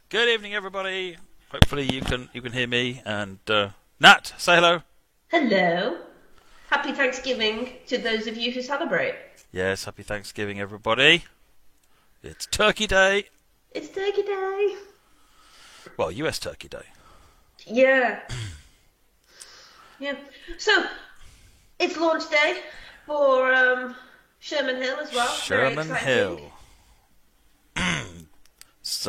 Good evening, everybody. Hopefully you can hear me. And Nat, say hello. Hello. Happy Thanksgiving to those of you who celebrate. Yes, happy Thanksgiving, everybody. It's Turkey Day. It's Turkey Day. Well, US Turkey Day. Yeah. Yeah. So, it's launch day for Sherman Hill as well. Very Sherman exciting. Hill. It's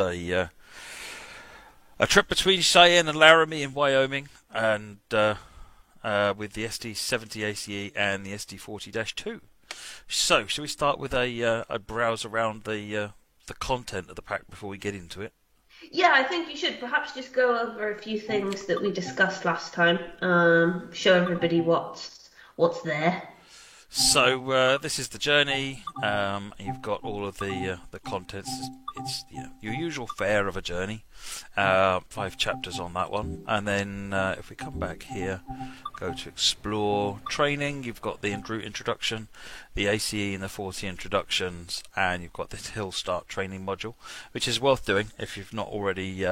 a trip between Cheyenne and Laramie in Wyoming, and with the SD70 ACE and the SD40-2. So, shall we start with a browse around the content of the pack before we get into it? Yeah, I think you should perhaps just go over a few things that we discussed last time. Show everybody what's there. So this is the journey. You've got all of the contents. It's your usual fare of a journey. 5 chapters on that one, and then if we come back here, go to explore training. You've got the route introduction, the ACE and the 40 introductions, and you've got this hill start training module, which is worth doing if you've not already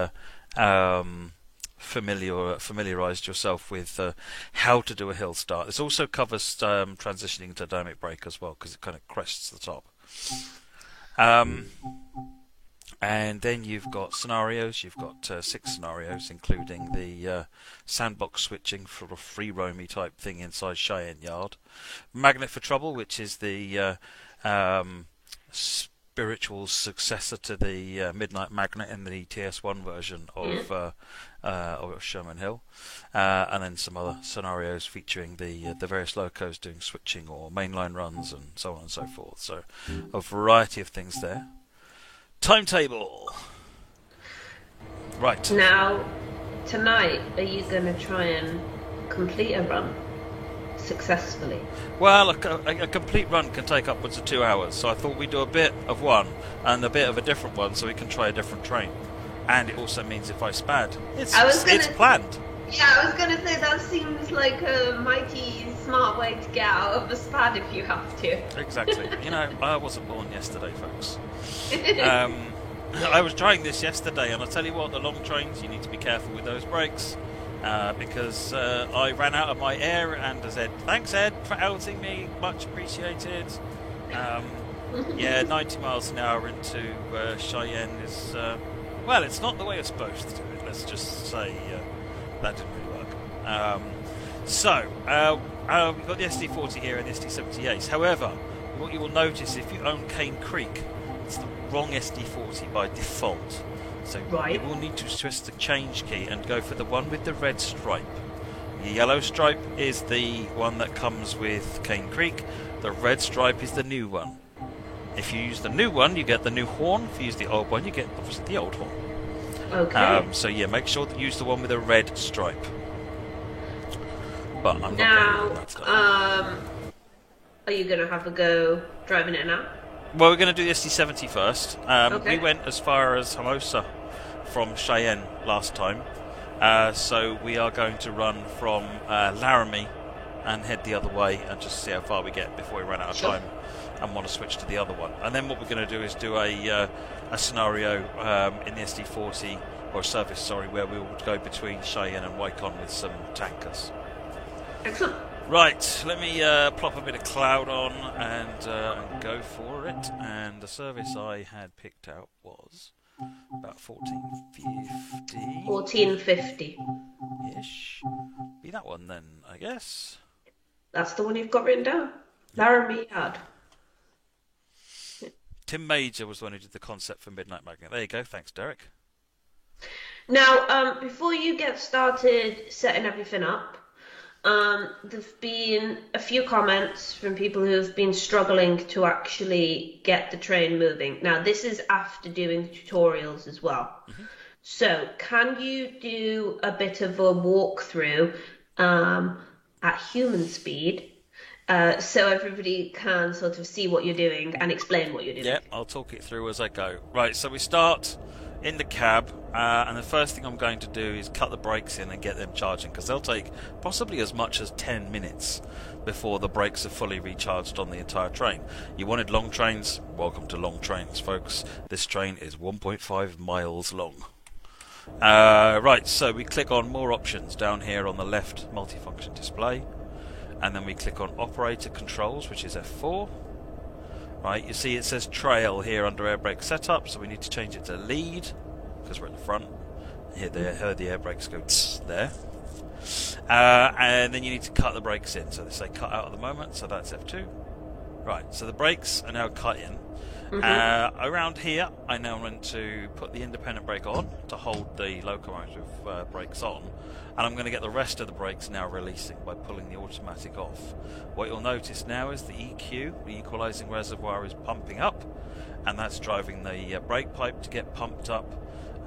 familiarized yourself with how to do a hill start. This also covers transitioning to dynamic brake as well, because it kind of crests the top. And then you've got scenarios. You've got 6 scenarios, including the sandbox switching for a free roamy type thing inside Cheyenne Yard. Magnet for Trouble, which is the spiritual successor to the Midnight Magnet in the TS1 version of Sherman Hill, and then some other scenarios featuring the various locos doing switching or mainline runs and so on and so forth. So a variety of things there. Timetable. Right. Now, tonight, are you going to try and complete a run successfully? Well, a complete run can take upwards of 2 hours, so I thought we'd do a bit of one and a bit of a different one, so we can try a different train. And it also means if I spad, it's planned. Yeah, I was gonna say that seems like a mighty smart way to get out of the spad if you have to. Exactly. I wasn't born yesterday, folks. I was trying this yesterday, and I tell you what, the long trains, you need to be careful with those brakes, because I ran out of my air, and I said, "Thanks, Ed, for outing me. Much appreciated." Yeah, 90 miles an hour into Cheyenne is well, it's not the way it's supposed to do it. Let's just say that didn't really work. We've got the SD40 here and the SD70 Ace. However, what you will notice if you own Cane Creek, it's the wrong SD40 by default. So Right. you will need to twist the change key and go for the one with the red stripe. The yellow stripe is the one that comes with Cane Creek. The red stripe is the new one. If you use the new one, you get the new horn. If you use the old one, you get obviously the old horn. Okay. So yeah, make sure that you use the one with a red stripe. But I'm not Now, going to do that today. are you gonna have a go driving it now? Well, we're going to do the SD70 first. Okay. We went as far as Hermosa from Cheyenne last time. So we are going to run from Laramie and head the other way and just see how far we get before we run out of Sure. time and want to switch to the other one. And then what we're going to do is do a scenario in the SD40, or service, sorry, where we will go between Cheyenne and Wycon with some tankers. Excellent. Right, let me plop a bit of cloud on and go for it. And the service I had picked out was about 1450 1450. ish. Be that one then, I guess. That's the one you've got written down. Laramie Yard. Tim Major was the one who did the concept for Midnight Magnet. There you go. Thanks, Derek. Now, before you get started setting everything up, there've been a few comments from people who have been struggling to actually get the train moving. Now, this is after doing the tutorials as well. So, can you do a bit of a walkthrough at human speed so everybody can sort of see what you're doing and explain what you're doing? Yeah, I'll talk it through as I go. Right, so we start in the cab, and the first thing I'm going to do is cut the brakes in and get them charging, because they'll take possibly as much as 10 minutes before the brakes are fully recharged on the entire train. You wanted long trains? Welcome to long trains, folks. This train is 1.5 miles long. Right, so we click on more options down here on the left multifunction display, and then we click on operator controls, which is F4. Right, you see it says trail here under air brake setup, so we need to change it to lead because we're at the front. Here, heard the air brakes go there. And then you need to cut the brakes in. So they say cut out at the moment, so that's F2. Right, so the brakes are now cut in. Around here, I now want to put the independent brake on to hold the locomotive brakes on, and I'm going to get the rest of the brakes now releasing by pulling the automatic off. What you'll notice now is the EQ, the equalizing reservoir, is pumping up, and that's driving the brake pipe to get pumped up,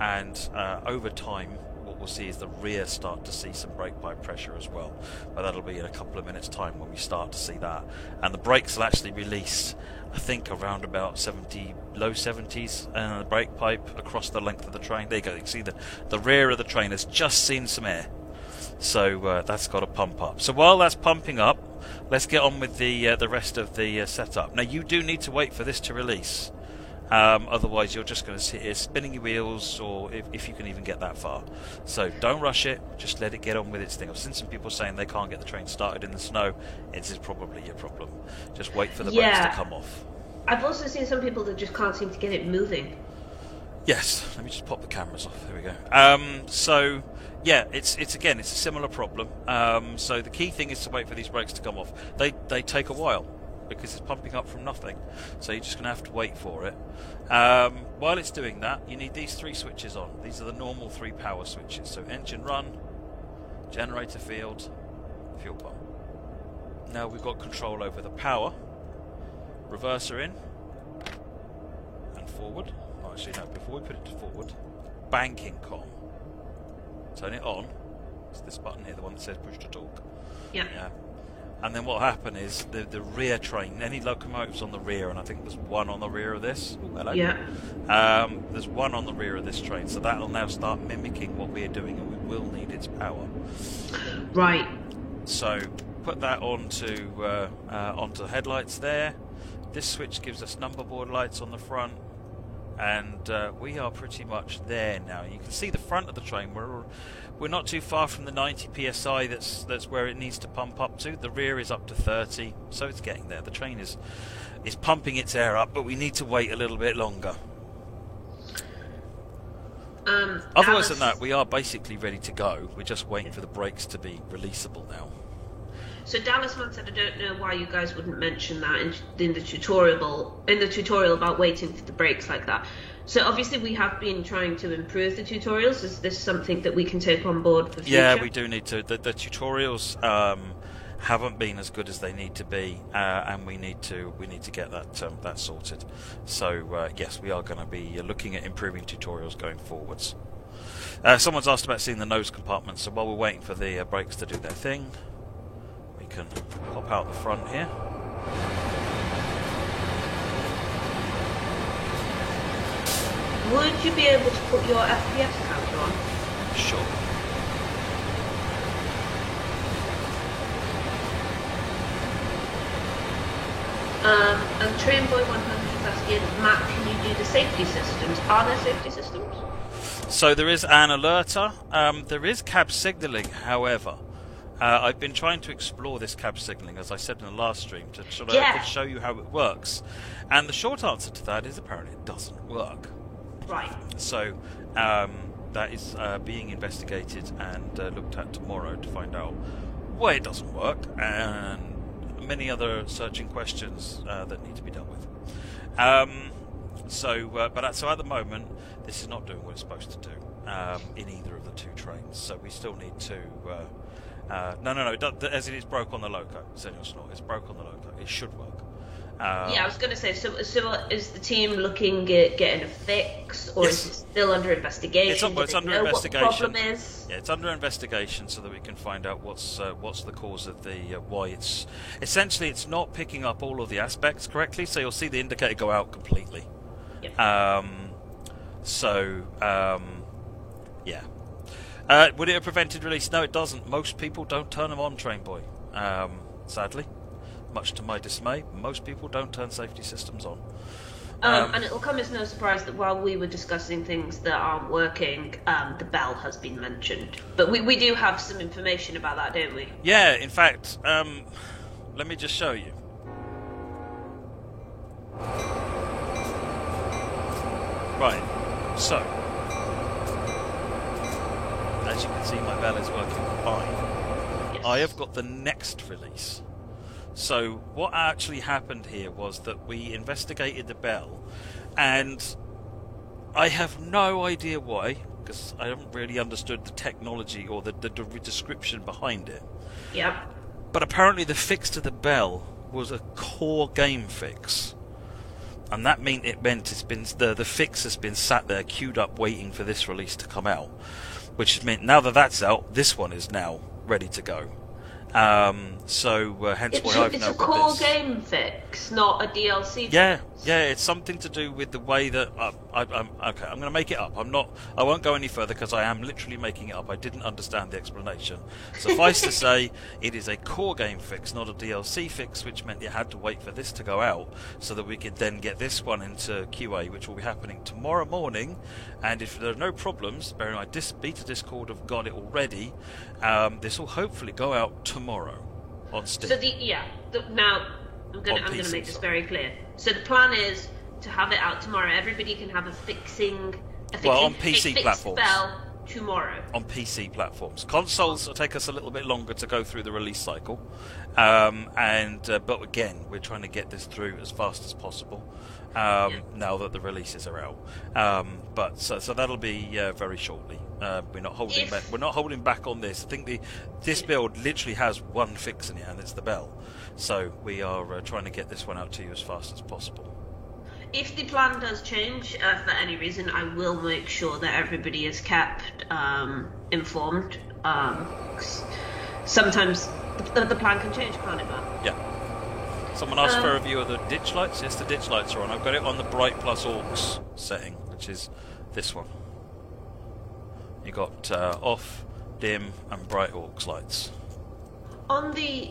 and over time what we'll see is the rear start to see some brake pipe pressure as well, but that'll be in a couple of minutes time when we start to see that, and the brakes will actually release, I think, around about 70, low 70s, and the brake pipe across the length of the train. There you go, you can see the rear of the train has just seen some air, so that's got to pump up. So while that's pumping up, let's get on with the rest of the setup. Now you do need to wait for this to release. Otherwise you're just going to sit here spinning your wheels, or if you can even get that far. So don't rush it, just let it get on with its thing. I've seen some people saying they can't get the train started in the snow. It is probably your problem. Just wait for the brakes to come off. I've also seen some people that just can't seem to get it moving. Yes, let me just pop the cameras off. There we go. So yeah, it's a similar problem. So the key thing is to wait for these brakes to come off. They take a while, because it's pumping up from nothing, so you're just going to have to wait for it. While it's doing that, you need these 3 switches on. These are the normal 3 power switches. So engine run, generator field, fuel pump. Now we've got control over the power. Reverser in and forward. Oh, actually no, before we put it to forward, banking com. Turn it on. It's this button here, the one that says push to talk. Yeah. And then what will happen is the rear train, any locomotives on the rear, and I think there's one on the rear of this. Ooh, hello. Yeah. There's one on the rear of this train, so that will now start mimicking what we're doing, and we will need its power. Right. So put that onto the headlights there. This switch gives us number board lights on the front, and we are pretty much there now. You can see the front of the train. We're not too far from the 90 psi. That's where it needs to pump up to. The rear is up to 30, so it's getting there. The train is pumping its air up, but we need to wait a little bit longer. Otherwise than that, we are basically ready to go. We're just waiting for the brakes to be releasable now. So Dallasman said, I don't know why you guys wouldn't mention that in the tutorial about waiting for the brakes like that. So obviously we have been trying to improve the tutorials. Is this something that we can take on board for future? Yeah, we do need to. The tutorials haven't been as good as they need to be, and we need to get that sorted. So yes, we are going to be looking at improving tutorials going forwards. Someone's asked about seeing the nose compartment. So while we're waiting for the brakes to do their thing, we can pop out the front here. Would you be able to put your FPS counter on? Sure. And Trainboy 100 is asking, Matt, can you do the safety systems? Are there safety systems? So there is an alerter. There is cab signalling, however. I've been trying to explore this cab signalling, as I said in the last stream, to show you how it works. And the short answer to that is apparently it doesn't work. Right. So that is being investigated and looked at tomorrow to find out why it doesn't work, and many other searching questions that need to be dealt with. So at the moment, this is not doing what it's supposed to do in either of the 2 trains. So we still need to. No. As it is broke on the loco, Senor Snort. It's broke on the loco. It should work. Yeah, I was going to say, so is the team looking at getting a fix, or yes. Is it still under investigation? It's under investigation. What the problem is? Yeah, it's under investigation so that we can find out what's the cause of the why it's essentially it's not picking up all of the aspects correctly. So you'll see the indicator go out completely. Yep. Yeah. Would it have prevented release? No, it doesn't. Most people don't turn them on, Trainboy. Sadly. Much to my dismay, most people don't turn safety systems on. And it will come as no surprise that while we were discussing things that aren't working, the bell has been mentioned. But we do have some information about that, don't we? Yeah, in fact, let me just show you. Right, so, as you can see, my bell is working fine. Yes. I have got the next release. So what actually happened here was that we investigated the bell, and I have no idea why, because I haven't really understood the technology or the description behind it. Yep. But apparently the fix to the bell was a core game fix. And that meant it's been the fix has been sat there queued up waiting for this release to come out, which meant now that that's out, this one is now ready to go. Hence why I've now got this. It's a core game fix, not a DLC. Yeah, it's something to do with the way that I'm okay. I'm going to make it up. I won't go any further because I am literally making it up. I didn't understand the explanation. Suffice to say, it is a core game fix, not a DLC fix, which meant you had to wait for this to go out so that we could then get this one into QA, which will be happening tomorrow morning. And if there are no problems, bear in mind, Beta Discord have got it already. This will hopefully go out tomorrow on Steam. So now I'm going to make this very clear. So the plan is to have it out tomorrow. Everybody can have a fixing on PC platforms. Bell tomorrow. On PC platforms. Consoles will take us a little bit longer to go through the release cycle. But again, we're trying to get this through as fast as possible. Now that the releases are out, so that'll be very shortly. We're not holding back. We're not holding back on this. I think this build literally has one fix in it, and it's the bell. So we are trying to get this one out to you as fast as possible. If the plan does change for any reason, I will make sure that everybody is kept informed. Sometimes the plan can change, can't it, Matt? Yeah. Someone asked for a review of the ditch lights. Yes, the ditch lights are on. I've got it on the bright plus aux setting, which is this one. You got off, dim, and bright aux lights.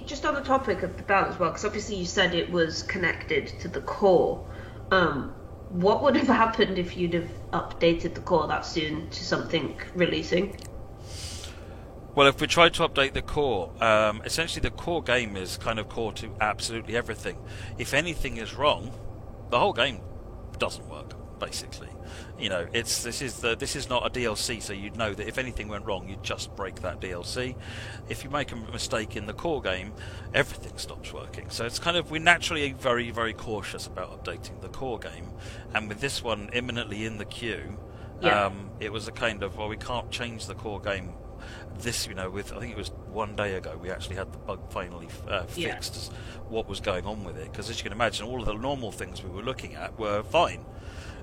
Just on the topic of the bell as well, because obviously you said it was connected to the core. What would have happened if you'd have updated the core that soon to something releasing? Well, if we tried to update the core, essentially the core game is kind of core to absolutely everything. If anything is wrong, the whole game doesn't work, basically. You know, this is not a DLC, so you'd know that if anything went wrong, you'd just break that DLC. If you make a mistake in the core game, everything stops working. So it's kind of, we're naturally very, very cautious about updating the core game. And with this one imminently in the queue, it was a kind of, well, we can't change the core game. This, I think it was 1 day ago we actually had the bug finally fixed as what was going on with it, because as you can imagine, all of the normal things we were looking at were fine.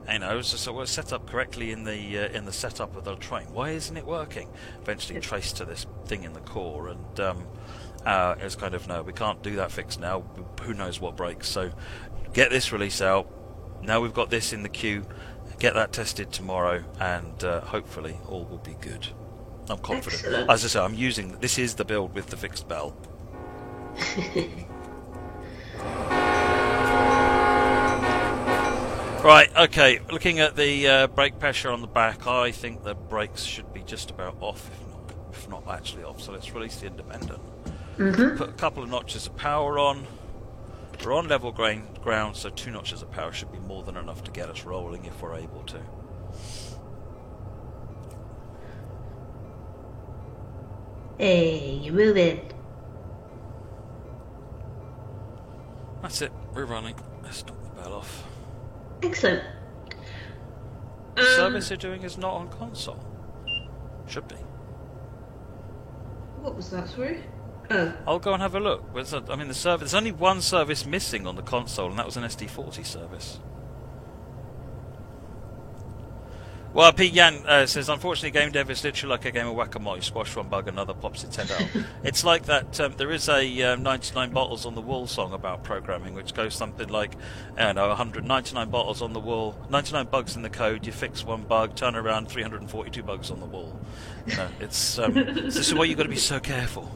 So it was set up correctly in the setup of the train. Why isn't it working? Eventually traced to this thing in the core, and it was kind of, no, we can't do that fix now. Who knows what breaks? So get this release out. Now we've got this in the queue. Get that tested tomorrow, and hopefully all will be good. I'm confident. Excellent. As I say, this is the build with the fixed bell. Right, okay, looking at the brake pressure on the back, I think the brakes should be just about off, if not actually off, so let's release the independent. Mm-hmm. Put a couple of notches of power on. We're on level ground, so 2 notches of power should be more than enough to get us rolling if we're able to. Hey, you're moving. That's it, we're running. Let's knock the bell off. Excellent. The service you're doing is not on console. Should be. What was that, sorry? Oh. I'll go and have a look. There's only one service missing on the console, and that was an SD40 service. Well, Pete Yan says, unfortunately, game dev is literally like a game of whack-a-mole. You squash one bug, another pops its head out. It's like that, there is a 99 bottles on the wall song about programming, which goes something like, 199 bottles on the wall, 99 bugs in the code, you fix one bug, turn around, 342 bugs on the wall. This is why you've got to be so careful.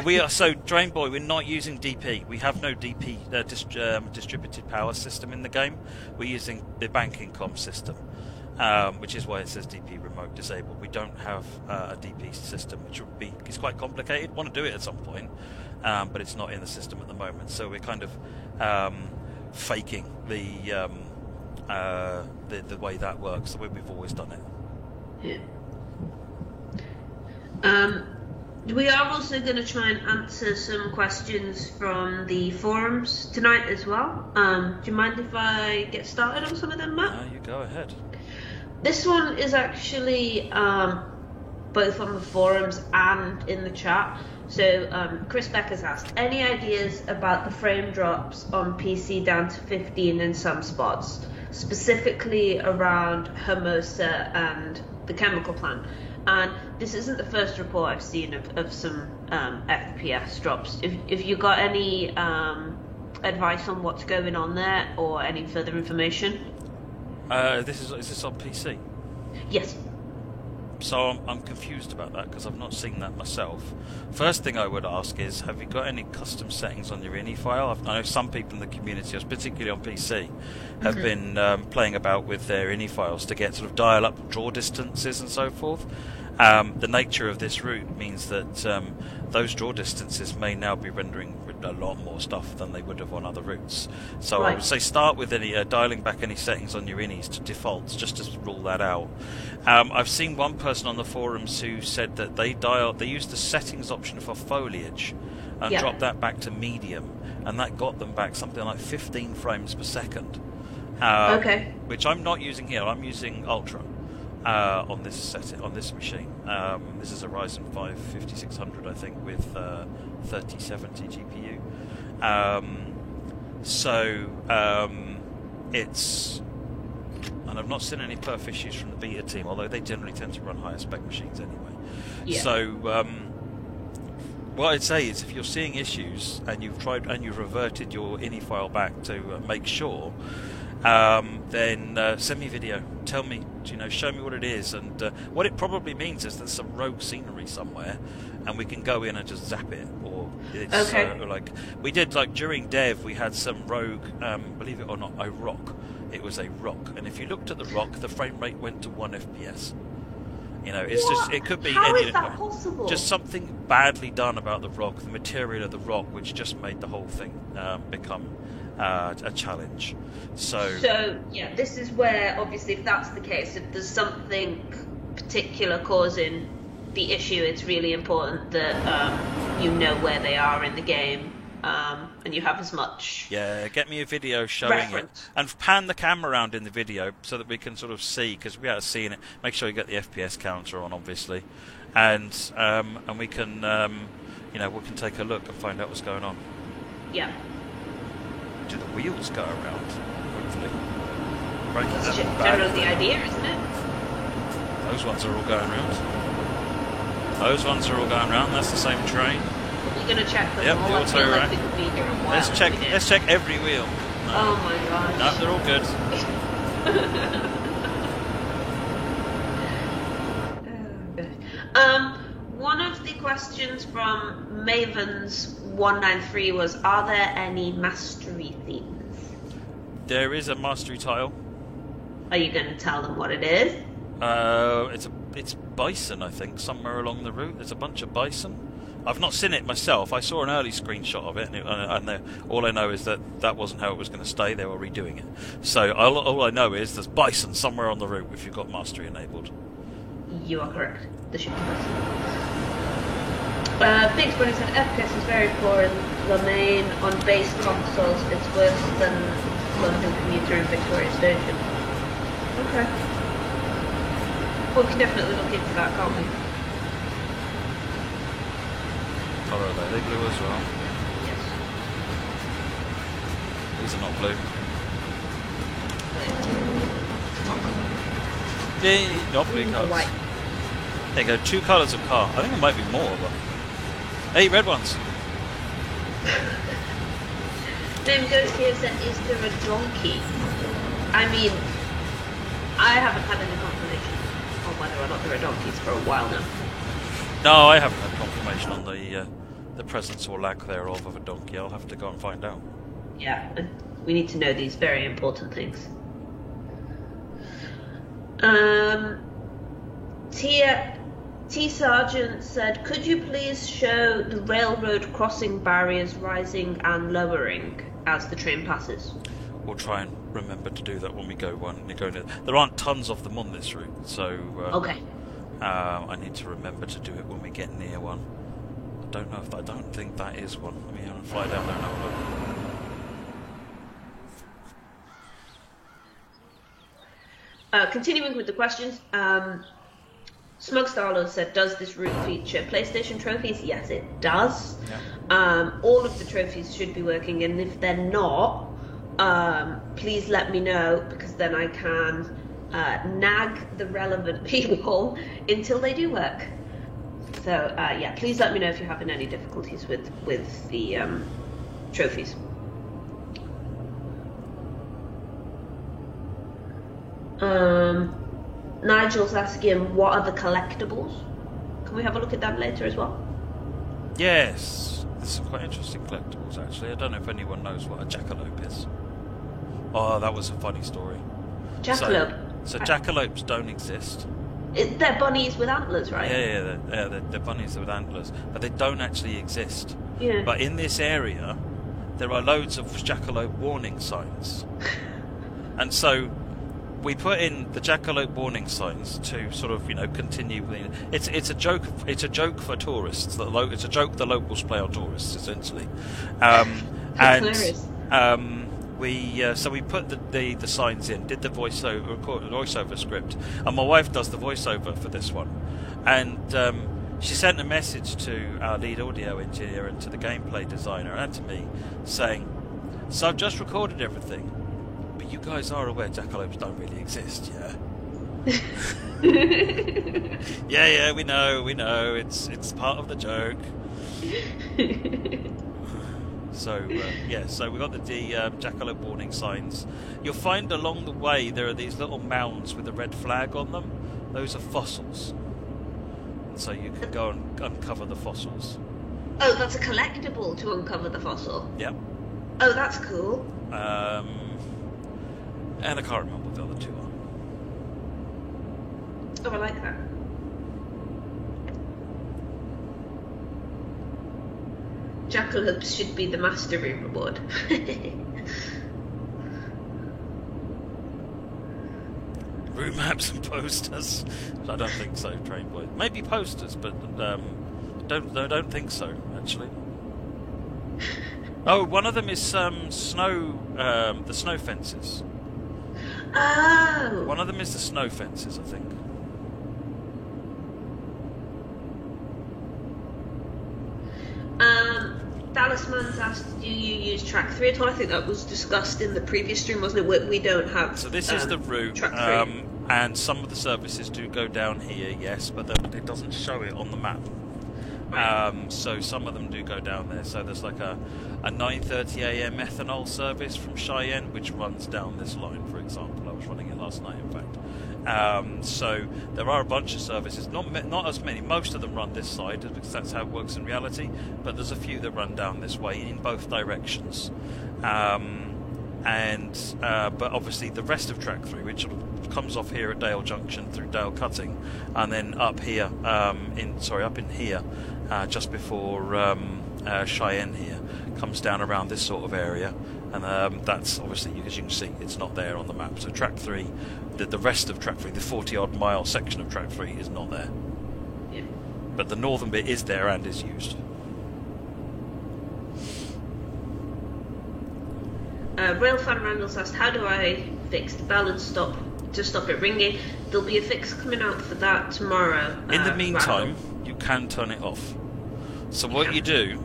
We are so Drain Boy. We're not using DP. We have no DP distributed power system in the game. We're using the banking com system, which is why it says DP remote disabled. We don't have a DP system, which would be it's quite complicated. Want to do it at some point, but it's not in the system at the moment. So we're kind of faking the way that works, the way we've always done it. Yeah. We are also going to try and answer some questions from the forums tonight as well. Do you mind if I get started on some of them, Matt? You go ahead. This one is actually both on the forums and in the chat. So Chris Beck has asked, any ideas about the frame drops on PC down to 15 in some spots, specifically around Hermosa and the chemical plant? And this isn't the first report I've seen of some FPS drops. If you got any advice on what's going on there or any further information? Is this on PC? Yes. So I'm confused about that because I've not seen that myself. First thing I would ask is, have you got any custom settings on your INI file? I know some people in the community, particularly on PC, have been playing about with their INI files to get sort of dial up draw distances and so forth. The nature of this route means that those draw distances may now be rendering a lot more stuff than they would have on other routes. So I would say start with any dialing back any settings on your INIs to defaults, just to rule that out. I've seen one person on the forums who said that they used the settings option for foliage and dropped that back to medium, and that got them back something like 15 frames per second. Which I'm not using here. I'm using Ultra on this machine. This is a Ryzen 5 5600, I think, with 3070 GPU. It's, and I've not seen any perf issues from the beta team, although they generally tend to run higher spec machines anyway. Yeah. So what I'd say is, if you're seeing issues and you've reverted your INI file back to make sure, then send me a video. Tell me, show me what it is, and what it probably means is there's some rogue scenery somewhere, and we can go in and just zap it. Or it's like we did, like during dev, we had some rogue, believe it or not, a rock. It was a rock, and if you looked at the rock, the frame rate went to 1 FPS. It's just, it could be How is that possible? Just something badly done about the rock, the material of the rock, which just made the whole thing become a challenge. So yeah, this is where, obviously, if that's the case, if there's something particular causing the issue, it's really important that you know where they are in the game, and you have as much. Yeah, get me a video showing reference. It, and pan the camera around in the video so that we can sort of see, because we are seeing it. Make sure you get the FPS counter on, obviously, and we can, we can take a look and find out what's going on. Yeah. Do the wheels go around? Hopefully. That's generally the idea, isn't it? Those ones are all going round. Those ones are all going round. That's the same train. You're going to check them all. I feel like they could be here a while. Let's check every wheel. No. Oh my gosh. No, they're all good. One of the questions from Mavens193 was, are there any mastery themes? There is a mastery tile. Are you going to tell them what it is? It's bison, I think, somewhere along the route. There's a bunch of bison. I've not seen it myself. I saw an early screenshot of it, and all I know is that wasn't how it was going to stay. They were redoing it. So all I know is there's bison somewhere on the route if you've got mastery enabled. You are correct. There should be bison. Big Bunny said FPS is very poor in the main. On base consoles, it's worse than London Commuter and Victoria Station. Okay. Well, we can definitely look into that, can't we? Colour are they blue as well? Yes. These are not blue. Yeah, not blue colours. White. There you go, 2 colours of car. I think there might be more, but... Hey, red ones! Name Goes here said, is there a donkey? I mean, I haven't had any confirmation on whether or not there are donkeys for a while now. No, I haven't had confirmation. information on the presence or lack thereof of a donkey. I'll have to go and find out. Yeah, we need to know these very important things. T Sergeant said, could you please show the railroad crossing barriers rising and lowering as the train passes? We'll try and remember to do that when we go near. There aren't tons of them on this route, so okay. I need to remember to do it when we get near one. I don't think that is one. Let me fly down there and have a look. Continuing with the questions, Smug Starlord said, does this route feature PlayStation trophies? Yes, it does. Yeah. All of the trophies should be working, and if they're not, please let me know, because then I can nag the relevant people until they do work. So yeah, please let me know if you're having any difficulties with the trophies. Nigel's asking, what are the collectibles? Can we have a look at that later as well? Yes, there's some quite interesting collectibles actually. I don't know if anyone knows what a jackalope is. Oh, that was a funny story. Jackalope? So jackalopes don't exist. They're bunnies with antlers, right? Yeah, they're bunnies with antlers, but they don't actually exist. Yeah. But in this area, there are loads of jackalope warning signs. And so we put in the jackalope warning signs to sort of, continue. It's a joke. It's a joke for tourists. It's a joke the locals play on tourists, essentially. Hilarious. So we put the signs in, did the voiceover script, and my wife does the voiceover for this one, and she sent a message to our lead audio engineer and to the gameplay designer and to me saying, so I've just recorded everything, but you guys are aware jackalopes don't really exist, yeah? yeah, we know, it's part of the joke. So so we got the jackalope warning signs. You'll find along the way there are these little mounds with a red flag on them. Those are fossils, and so you can go and uncover the fossils. Oh, that's a collectible to uncover the fossil. Yep. Oh, that's cool. And I can't remember what the other two are. Oh, I like that. Jackalopes should be the mastery reward. Route maps and posters. I don't think so, Train Boy. Maybe posters, but don't think so, actually. Oh, one of them is the snow fences. Oh. One of them is the snow fences, I think. Talisman's asked, do you use track 3 at all? I think that was discussed in the previous stream, wasn't it? We don't have. So this is the route, track 3. And some of the services do go down here, yes, but it doesn't show it on the map. Right. So some of them do go down there. So there's like a 9:30 a.m. ethanol service from Cheyenne, which runs down this line, for example. I was running it last night, in fact. So there are a bunch of services, not as many. Most of them run this side because that's how it works in reality. But there's a few that run down this way in both directions. But obviously the rest of track 3, which comes off here at Dale Junction through Dale Cutting, and then up here up in here, just before Cheyenne here, comes down around this sort of area. And that's obviously, as you can see, it's not there on the map. So track 3, the rest of track 3, the 40-odd mile section of track 3 is not there. Yeah. But the northern bit is there and is used. Railfan Randall's asked, how do I fix the bell and stop it ringing? There'll be a fix coming out for that tomorrow. In the meantime, you can turn it off. So what you do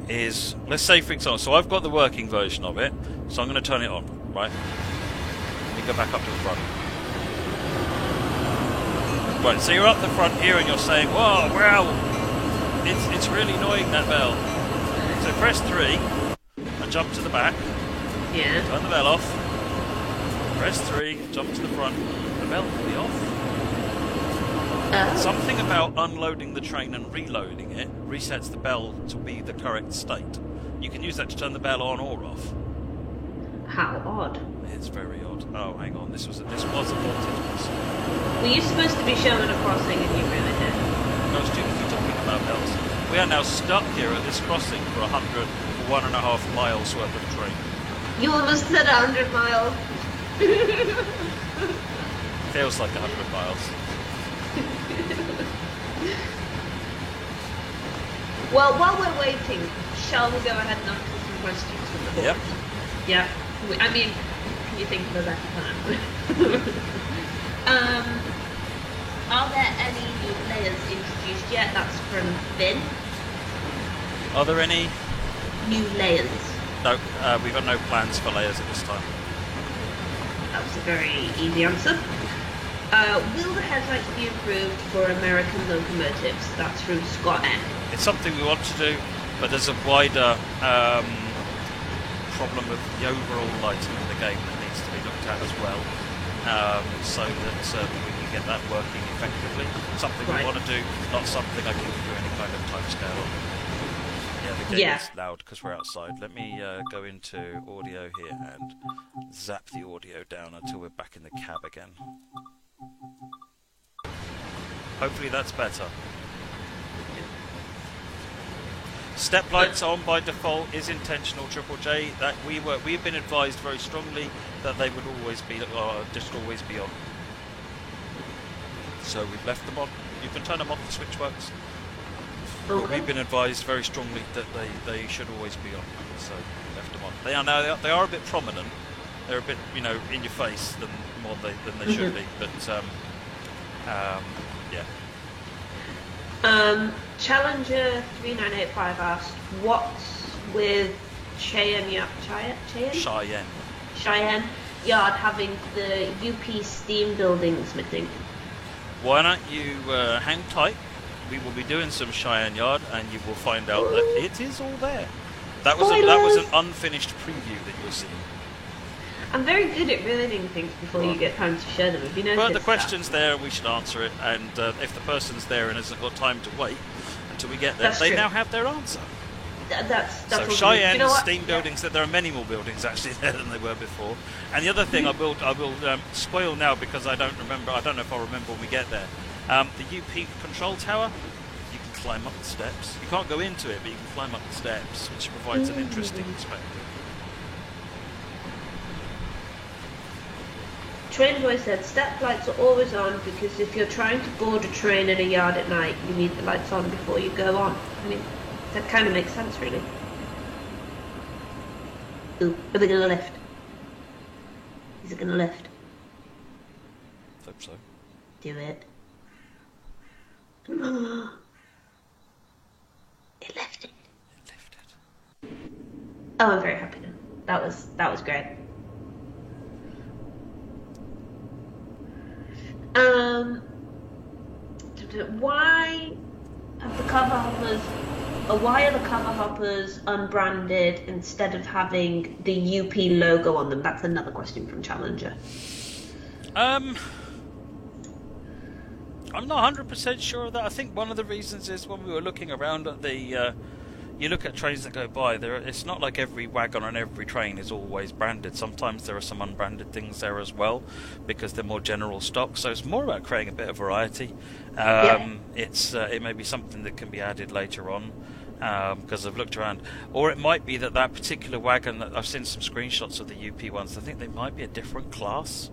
is, let's say for example, so I've got the working version of it, so I'm going to turn it on, right? Let me go back up to the front. Right, so you're up the front here and you're saying, whoa, wow, it's really annoying, that bell. So press 3 and jump to the back. Yeah. Turn the bell off. Press 3, jump to the front. The bell will be off. Something about unloading the train and reloading it resets the bell to be the correct state. You can use that to turn the bell on or off. How odd. It's very odd. Oh, hang on. This was a haunted house. Were you supposed to be showing a crossing and you really did? No, it's too busy talking about bells. We are now stuck here at this crossing for 1.5 miles worth of train. You almost said 100 miles. Feels like 100 miles. Well, while we're waiting, shall we go ahead and answer some questions from the board? Yep. Yeah. I mean, can you think of a better time? Are there any new layers introduced yet? That's from Finn. Are there any new layers? No, we've got no plans for layers at this time. That was a very easy answer. Will the headlights be improved for American locomotives? That's from Scott N. It's something we want to do, but there's a wider problem with the overall lighting in the game that needs to be looked at as well, so that we can get that working effectively. Something we want to do, not something I can give you any kind of timescale on. Yeah, the game is loud because we're outside. Let me go into audio here and zap the audio down until we're back in the cab again. Hopefully that's better. Step lights on by default is intentional, Triple J. That we've been advised very strongly that they would always be just always be on. So we've left them on. You can turn them off. The switch works. Okay. But we've been advised very strongly that they should always be on. So we left them on. They are now they are a bit prominent. They're a bit in your face more than they should be. But yeah. Challenger 3985 asked, what's with Cheyenne Yard having the UP steam buildings missing? Why don't you hang tight? We will be doing some Cheyenne Yard, and you will find out that it is all there. That was an unfinished preview that you'll see. I'm very good at ruining things before you get time to show them. Have you noticed But the question's there, we should answer it, and if the person's there and hasn't got time to wait until we get there, they now have their answer. That's so Cheyenne steam buildings. That there are many more buildings actually there than there were before. And the other thing I will spoil now because I don't remember. I don't know if I'll remember when we get there. The UP control tower. You can climb up the steps. You can't go into it, but you can climb up the steps, which provides an interesting perspective. Trainboy said step lights are always on because if you're trying to board a train at a yard at night, you need the lights on before you go on. I mean, that kind of makes sense, really. Ooh, are they going to lift? Is it going to lift? Hope so. Do it. It lifted. It lifted. Oh, I'm very happy now. That was great. Why are the cover hoppers unbranded instead of having the UP logo on them? That's another question from Challenger. I'm not 100% sure of that. I think one of the reasons is when we were looking around at the you look at trains that go by, it's not like every wagon on every train is always branded. Sometimes there are some unbranded things there as well, because they're more general stock. So it's more about creating a bit of variety. It may be something that can be added later on, because I've looked around. Or it might be that particular wagon, that I've seen some screenshots of the UP ones, I think they might be a different class.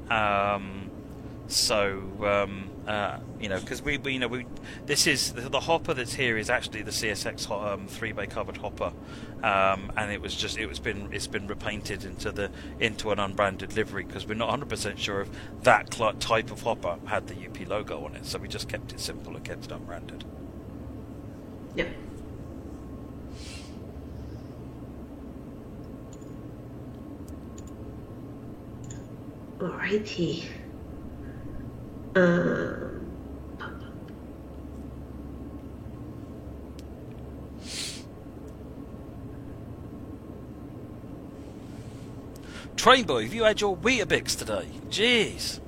Because this is the hopper that's here is actually the CSX 3-bay covered hopper, and it's been repainted into an unbranded livery because we're not 100% sure if that type of hopper had the UP logo on it, so we just kept it simple and kept it unbranded. Yep. Alrighty. Trainboy, have you had your Weetabix today? Jeez.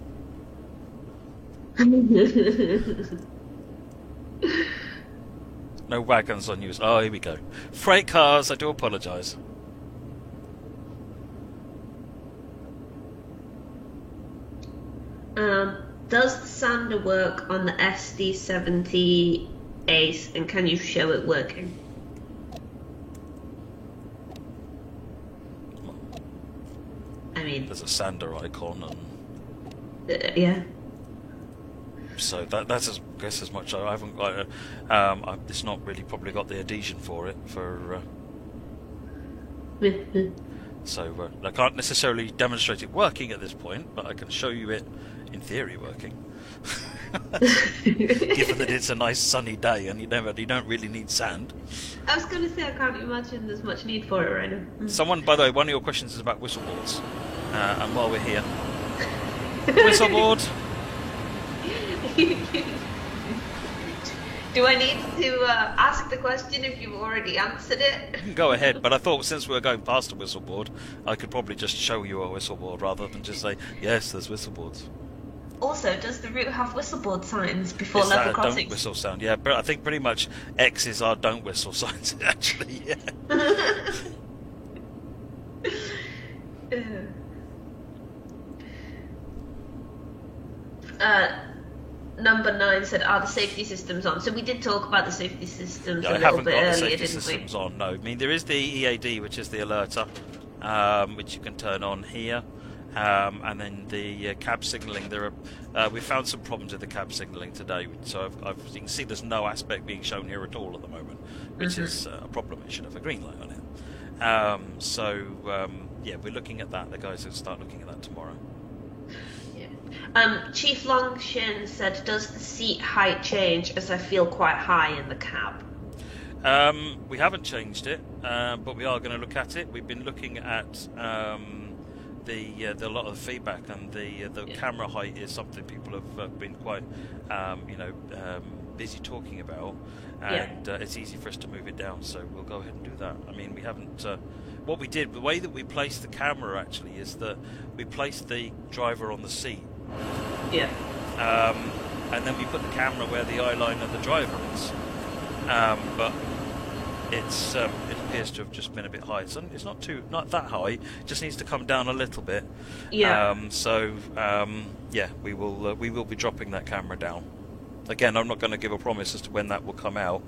No wagons on use. Oh, here we go. Freight cars, I do apologise. Does the sander work on the SD70 Ace, and can you show it working? I mean, There's a sander icon, and yeah. so that's as guess as much. I haven't got. It's not really probably got the adhesion for it for. So I can't necessarily demonstrate it working at this point, but I can show you it in theory working. Given that it's a nice sunny day and you don't really need sand. I was going to say I can't imagine there's much need for it right now. Someone, by the way, one of your questions is about whistleboards, and while we're here, whistleboard. Do I need to ask the question if you've already answered it? You can go ahead, but I thought since we were going past a whistleboard, I could probably just show you a whistleboard rather than just say, yes, there's whistleboards. Also, does the route have whistleboard signs before Is level that a crossings? don't whistle sound? Yeah, but I think pretty much X's are don't whistle signs, actually, yeah. Number 9 said, are the safety systems on? So we did talk about the safety systems a I little haven't bit got the earlier, safety didn't we? systems on, no. I mean, there is the EAD, which is the alerter, which you can turn on here. And then the cab signalling, we found some problems with the cab signalling today. So you can see there's no aspect being shown here at all at the moment, which is a problem. It should have a green light on it. Yeah, we're looking at that. The guys will start looking at that tomorrow. Chief Longshin said, does the seat height change as I feel quite high in the cab? We haven't changed it, but we are going to look at it. We've been looking at the lot of feedback, and the camera height is something people have been quite busy talking about, and it's easy for us to move it down, so we'll go ahead and do that. I mean, we haven't what we did, the way that we placed the camera actually is that we placed the driver on the seat, and then we put the camera where the eye line of the driver is, but it appears to have just been a bit high. It's not that high. It just needs to come down a little bit. Yeah. We will be dropping that camera down. Again, I'm not going to give a promise as to when that will come out,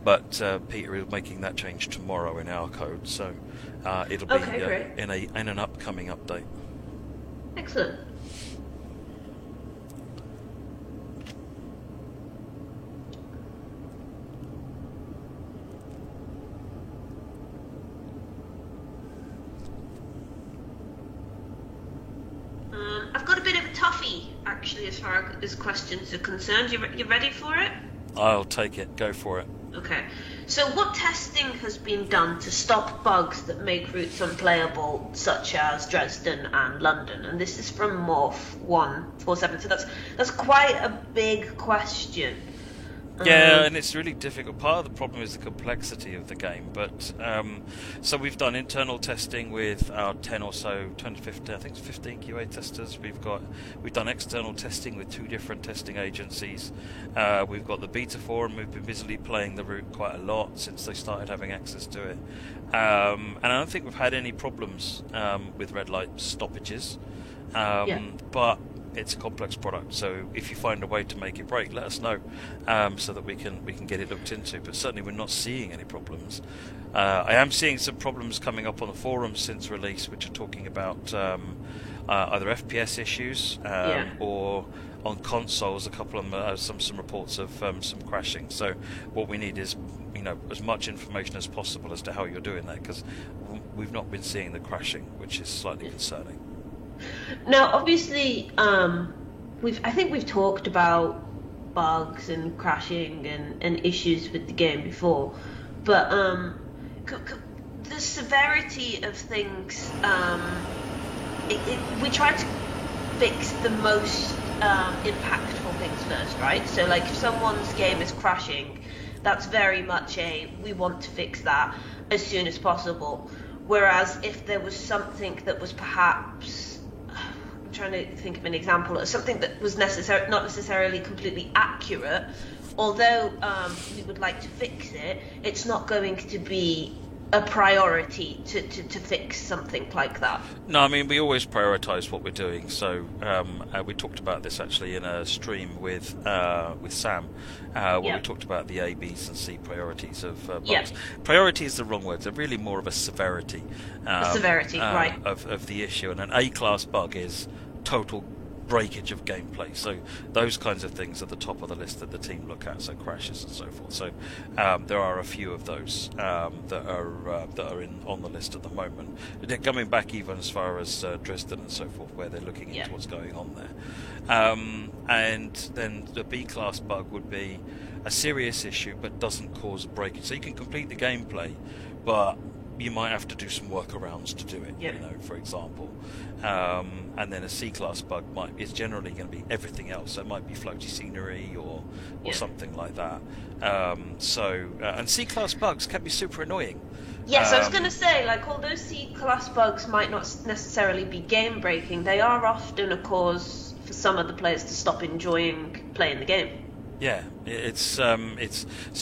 but Peter is making that change tomorrow in our code, so it'll be in an upcoming update. Excellent. I've got a bit of a toughie, actually, as far as questions are concerned. You ready for it? I'll take it. Go for it. Okay. So what testing has been done to stop bugs that make routes unplayable, such as Dresden and London? And this is from Morph147. So that's quite a big question. Yeah, and it's really difficult. Part of the problem is the complexity of the game. But so we've done internal testing with our 10 or so, 20, 15, I think it's 15 QA testers. We've done external testing with 2 different testing agencies. We've got the beta forum. We've been busily playing the route quite a lot since they started having access to it. And I don't think we've had any problems with red light stoppages. But it's a complex product, so if you find a way to make it break, let us know, so that we can get it looked into. But certainly we're not seeing any problems. I am seeing some problems coming up on the forums since release, which are talking about either FPS issues or on consoles. A couple of them, some reports of some crashing. So what we need is as much information as possible as to how you're doing that, because we've not been seeing the crashing, which is slightly concerning. Now, obviously, I think we've talked about bugs and crashing and issues with the game before, but the severity of things, we try to fix the most impactful things first, right? So, like, if someone's game is crashing, that's very much we want to fix that as soon as possible. Whereas if there was something that was perhaps trying to think of an example of something that was not necessarily completely accurate. Although we would like to fix it, it's not going to be a priority to fix something like that. No, I mean, we always prioritise what we're doing. So we talked about this actually in a stream with Sam, where we talked about the A, B's and C priorities of bugs. Yeah. Priority is the wrong word. They're really more of a severity. Right. Of the issue. And an A-class bug is total breakage of gameplay, so those kinds of things are the top of the list that the team look at, so crashes and so forth. So there are a few of those that are on the list at the moment. They're coming back even as far as Dresden and so forth, where they're looking into what's going on there. And then the B-class bug would be a serious issue but doesn't cause a breakage, so you can complete the gameplay, but you might have to do some workarounds to do it, you know, for example. And then a C-class bug is generally going to be everything else. So it might be floaty scenery or something like that. And C-class bugs can be super annoying. Yes, I was going to say, like, although C-class bugs might not necessarily be game-breaking, they are often a cause for some of the players to stop enjoying playing the game. Yeah, it's so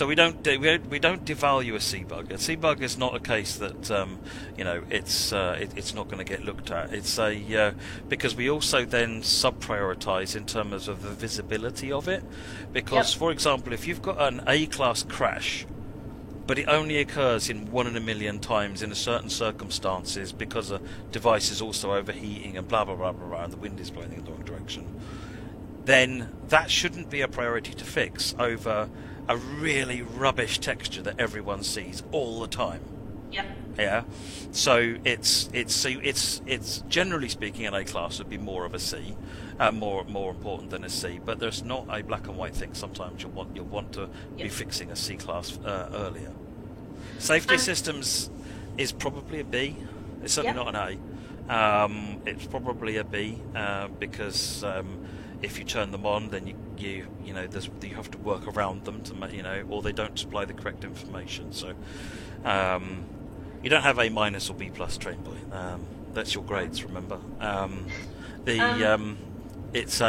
we don't devalue a C bug. A C bug is not a case that it's not going to get looked at. It's because we also then sub-prioritize in terms of the visibility of it. Because, for example, if you've got an A-class crash, but it only occurs in 1 in a million times in a certain circumstances because a device is also overheating and blah blah blah blah blah, and the wind is blowing in the wrong direction, then that shouldn't be a priority to fix over a really rubbish texture that everyone sees all the time. Yeah. So it's generally speaking, an A class would be more of a C, more important than a C. But there's not a black and white thing. Sometimes you'll want to be fixing a C class earlier. Safety systems is probably a B. It's certainly not an A. It's probably a B because. If you turn them on, then you have to work around them to or they don't supply the correct information. So you don't have A- or B+ Train Boy. That's your grades, remember. It's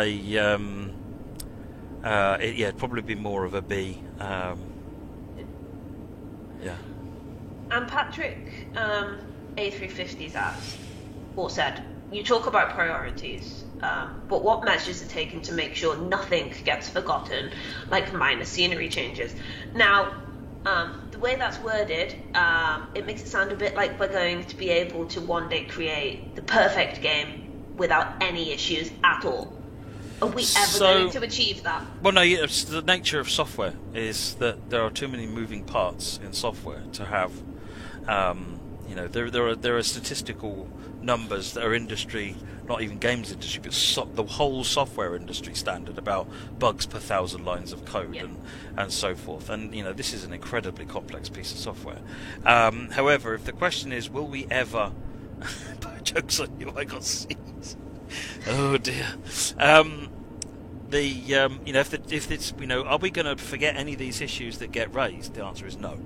it'd probably be more of a B. And Patrick A350's asked or said, you talk about priorities. But what measures are taken to make sure nothing gets forgotten, like minor scenery changes? Now, the way that's worded, it makes it sound a bit like we're going to be able to one day create the perfect game without any issues at all. Are we ever going to achieve that? Well, no. The nature of software is that there are too many moving parts in software to have. There are statistical numbers that are industry, not even games industry, but the whole software industry standard about bugs per 1,000 lines of code and so forth. And this is an incredibly complex piece of software. However, if the question is, will we ever? Jokes on you! I got scenes. Oh dear. If it's are we going to forget any of these issues that get raised? The answer is no,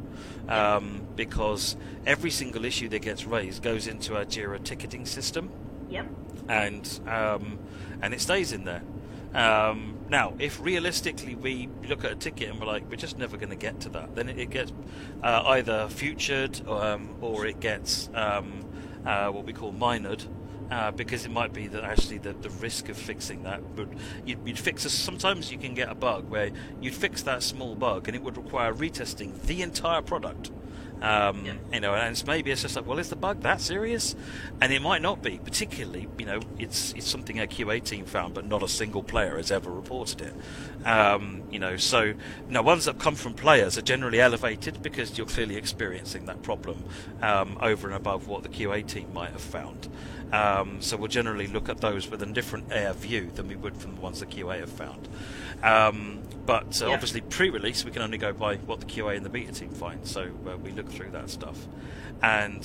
because every single issue that gets raised goes into our Jira ticketing system. Yep. And it stays in there. Now, if realistically we look at a ticket and we're like, we're just never going to get to that, then it gets either futured or it gets what we call minored. Because it might be that actually the risk of fixing that you'd fix sometimes you can get a bug where you'd fix that small bug and it would require retesting the entire product. And maybe it's just like, well, is the bug that serious? And it might not be. Particularly, it's something a QA team found, but not a single player has ever reported it. So ones that come from players are generally elevated because you're clearly experiencing that problem over and above what the QA team might have found. So we'll generally look at those with a different air view than we would from the ones that QA have found. But obviously pre-release we can only go by what the QA and the beta team find, so we look through that stuff. And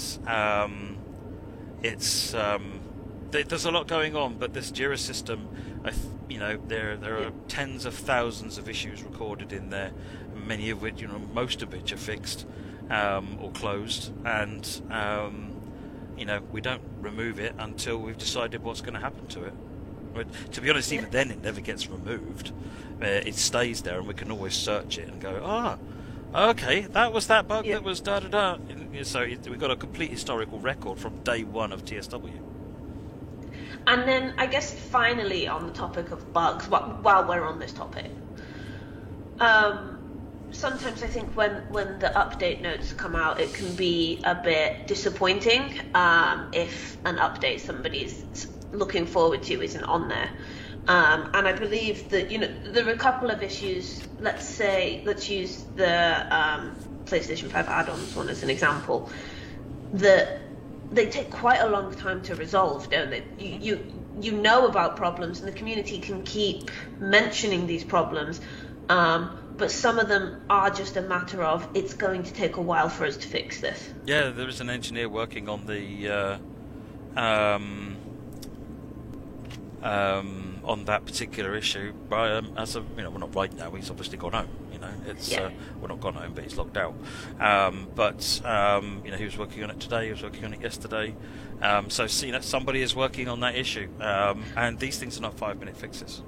there's a lot going on, but this Jira system, there are tens of thousands of issues recorded in there, many of which, most of which are fixed or closed, and we don't remove it until we've decided what's going to happen to it. But to be honest, even then it never gets removed. It stays there, and we can always search it and go, okay, that was that bug that was da-da-da. So we've got a complete historical record from day one of TSW. And then, I guess, finally, on the topic of bugs, while we're on this topic, sometimes I think when the update notes come out, it can be a bit disappointing if an update somebody's looking forward to isn't on there. And I believe that, there are a couple of issues. Let's use the PlayStation 5 add-ons one as an example. That they take quite a long time to resolve, don't they? You know about problems, and the community can keep mentioning these problems, but some of them are just a matter of, it's going to take a while for us to fix this. Yeah, there is an engineer working on the on that particular issue. As of well, not right now. He's obviously gone home. Well, not gone home, but he's locked out. He was working on it today. He was working on it yesterday. So somebody is working on that issue, and these things are not 5-minute fixes.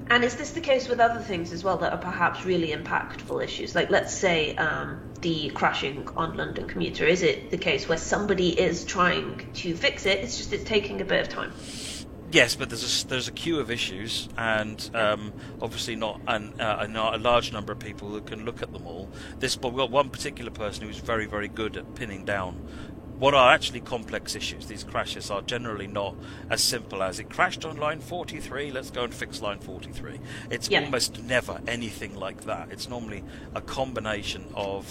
And is this the case with other things as well that are perhaps really impactful issues? Like, let's say the crashing on London Commuter. Is it the case where somebody is trying to fix it? It's just taking a bit of time. Yes, but there's a queue of issues, and obviously not a large number of people who can look at them all. But we've got one particular person who's very, very good at pinning down what are actually complex issues. These crashes are generally not as simple as, it crashed on line 43, let's go and fix line 43. It's almost never anything like that. It's normally a combination of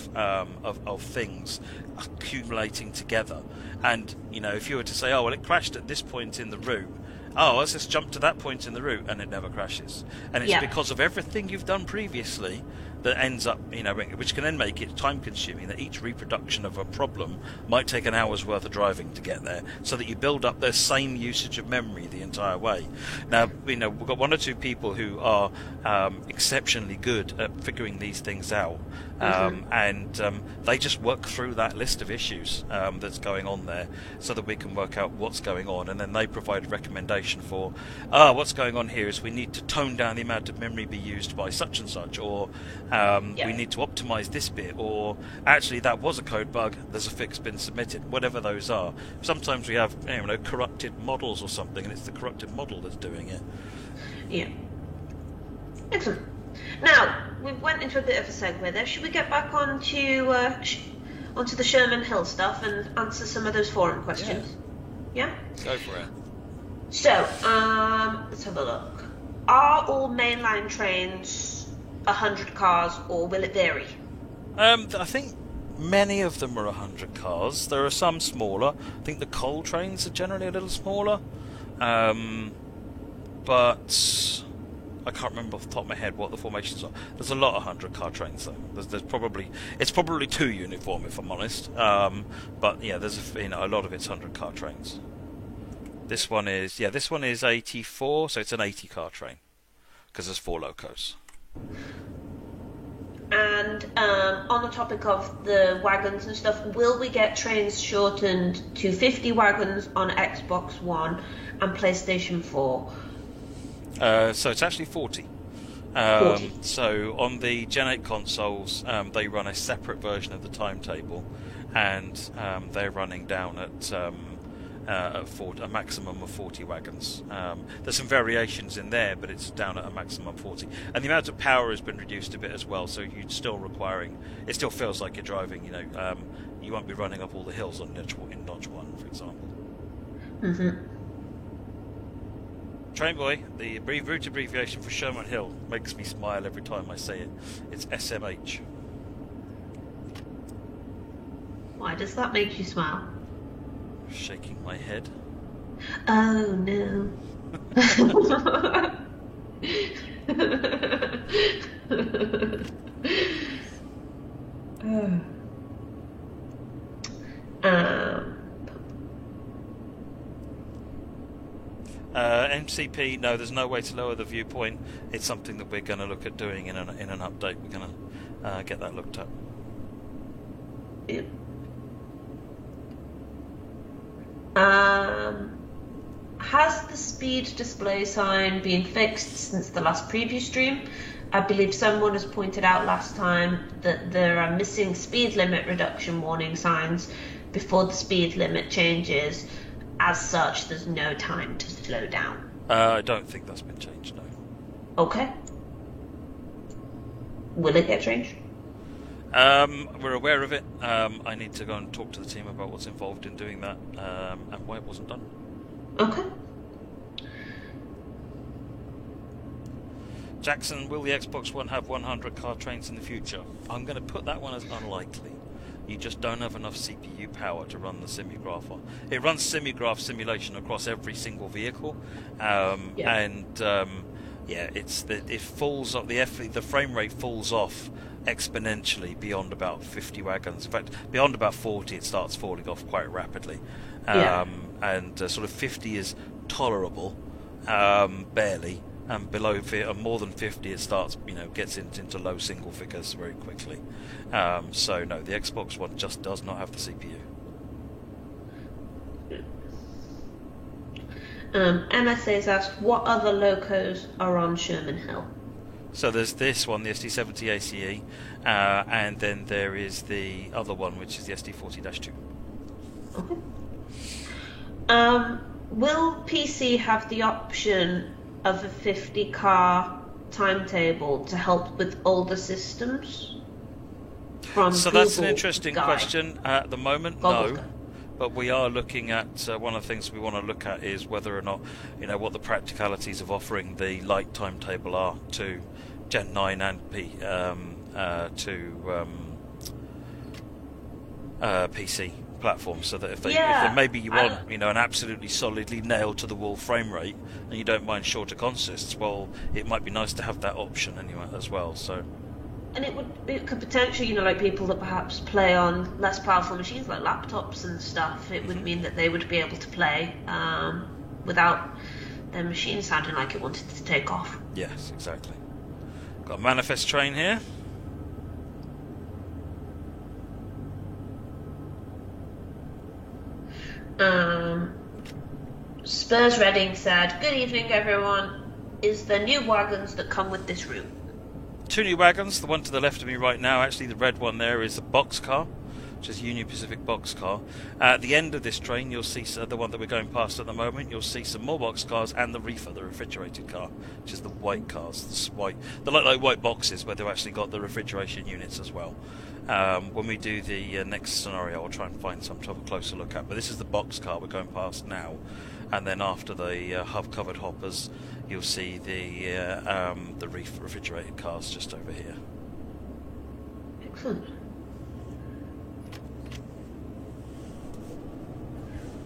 things accumulating together. And, if you were to say, it crashed at this point in the route, let's just jump to that point in the route, and it never crashes. And it's because of everything you've done previously that ends up, which can then make it time consuming, that each reproduction of a problem might take an hour's worth of driving to get there, so that you build up the same usage of memory the entire way. Now, we've got one or two people who are exceptionally good at figuring these things out, and they just work through that list of issues that's going on there, so that we can work out what's going on, and then they provide a recommendation for, what's going on here is we need to tone down the amount of memory be used by such and such, or we need to optimize this bit, or actually that was a code bug, there's a fix been submitted, whatever those are. Sometimes we have corrupted models or something, and it's the corrupted model that's doing it. Yeah. Excellent. Now, we went into a bit of a segue there. Should we get back onto the Sherman Hill stuff and answer some of those forum questions? Yeah? Go for it. So, let's have a look. Are all mainline trains 100 cars, or will it vary? I think many of them are 100 cars. There are some smaller. I think the coal trains are generally a little smaller. But I can't remember off the top of my head what the formations are. There's a lot of 100-car trains, though. It's probably too uniform, if I'm honest. But yeah, there's a lot of it's 100-car trains. This one is 84, so it's an 80-car train because there's 4 locos. And on the topic of the wagons and stuff, will we get trains shortened to 50 wagons on Xbox One and PlayStation 4? So it's actually 40. 40. So on the Gen 8 consoles, they run a separate version of the timetable, and they're running down at a maximum of 40 wagons. There's some variations in there, but it's down at a maximum of 40. And the amount of power has been reduced a bit as well, so you're still requiring... It still feels like you're driving, you won't be running up all the hills in Notch 1, for example. Mm-hmm. Trainboy, the route abbreviation for Sherman Hill, makes me smile every time I say it. It's SMH. Why does that make you smile? Shaking my head. Oh no. MCP, no, there's no way to lower the viewpoint. It's something that we're going to look at doing in an update. We're going to get that looked up. has the speed display sign been fixed since the last preview stream? I believe someone has pointed out last time that there are missing speed limit reduction warning signs before the speed limit changes. As such, there's no time to slow down. I don't think that's been changed, no. Okay. Will it get changed? We're aware of it. I need to go and talk to the team about what's involved in doing that and why it wasn't done. Okay. Jackson, will the Xbox One have 100 car trains in the future? I'm going to put that one as unlikely. You just don't have enough CPU power to run the SimiGraph. It runs SimiGraph simulation across every single vehicle, it falls off. The frame rate falls off exponentially beyond about 50 wagons. In fact, beyond about 40, it starts falling off quite rapidly, and sort of 50 is tolerable, barely. And below more than 50, it starts, gets into low single figures very quickly. So no, the Xbox One just does not have the CPU. MSA's asked, what other locos are on Sherman Hill? So there's this one, the SD70 ACE, and then there is the other one, which is the SD40-2. Okay. Will PC have the option of a 50-car timetable to help with older systems? So that's an interesting question. At the moment, no. But we are looking at one of the things we want to look at is whether or not, what the practicalities of offering the light timetable are to Gen 9 and PC platforms, so that if maybe you want an absolutely solidly nailed to the wall frame rate and you don't mind shorter consists, well, it might be nice to have that option anyway as well. So. And it could potentially, like people that perhaps play on less powerful machines like laptops and stuff, it would mean that they would be able to play without their machine sounding like it wanted to take off. Yes, exactly. Got a manifest train here. Spurs Reading said, good evening everyone, is there new wagons that come with this route? 2 new wagons. The one to the left of me right now, actually the red one there, is a boxcar, which is Union Pacific boxcar. At the end of this train, you'll see the one that we're going past at the moment. You'll see some more boxcars and the reefer, the refrigerated car, which is the white cars. They're like white boxes, where they've actually got the refrigeration units as well. When we do the next scenario, I'll try and find some to have a closer look at. But this is the boxcar we're going past now, and then after the hub-covered hoppers, you'll see the refrigerated cars just over here. Excellent.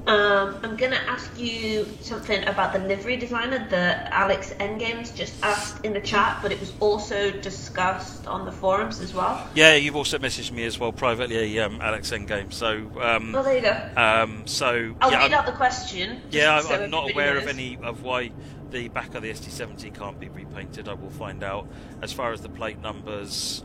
I'm going to ask you something about the livery designer that Alex Endgames just asked in the chat, but it was also discussed on the forums as well. Yeah, you've also messaged me as well privately, Alex Endgame. So, well, there you go. I'll read out the question. I'm not aware of why the back of the SD70 can't be repainted. I will find out. As far as the plate numbers,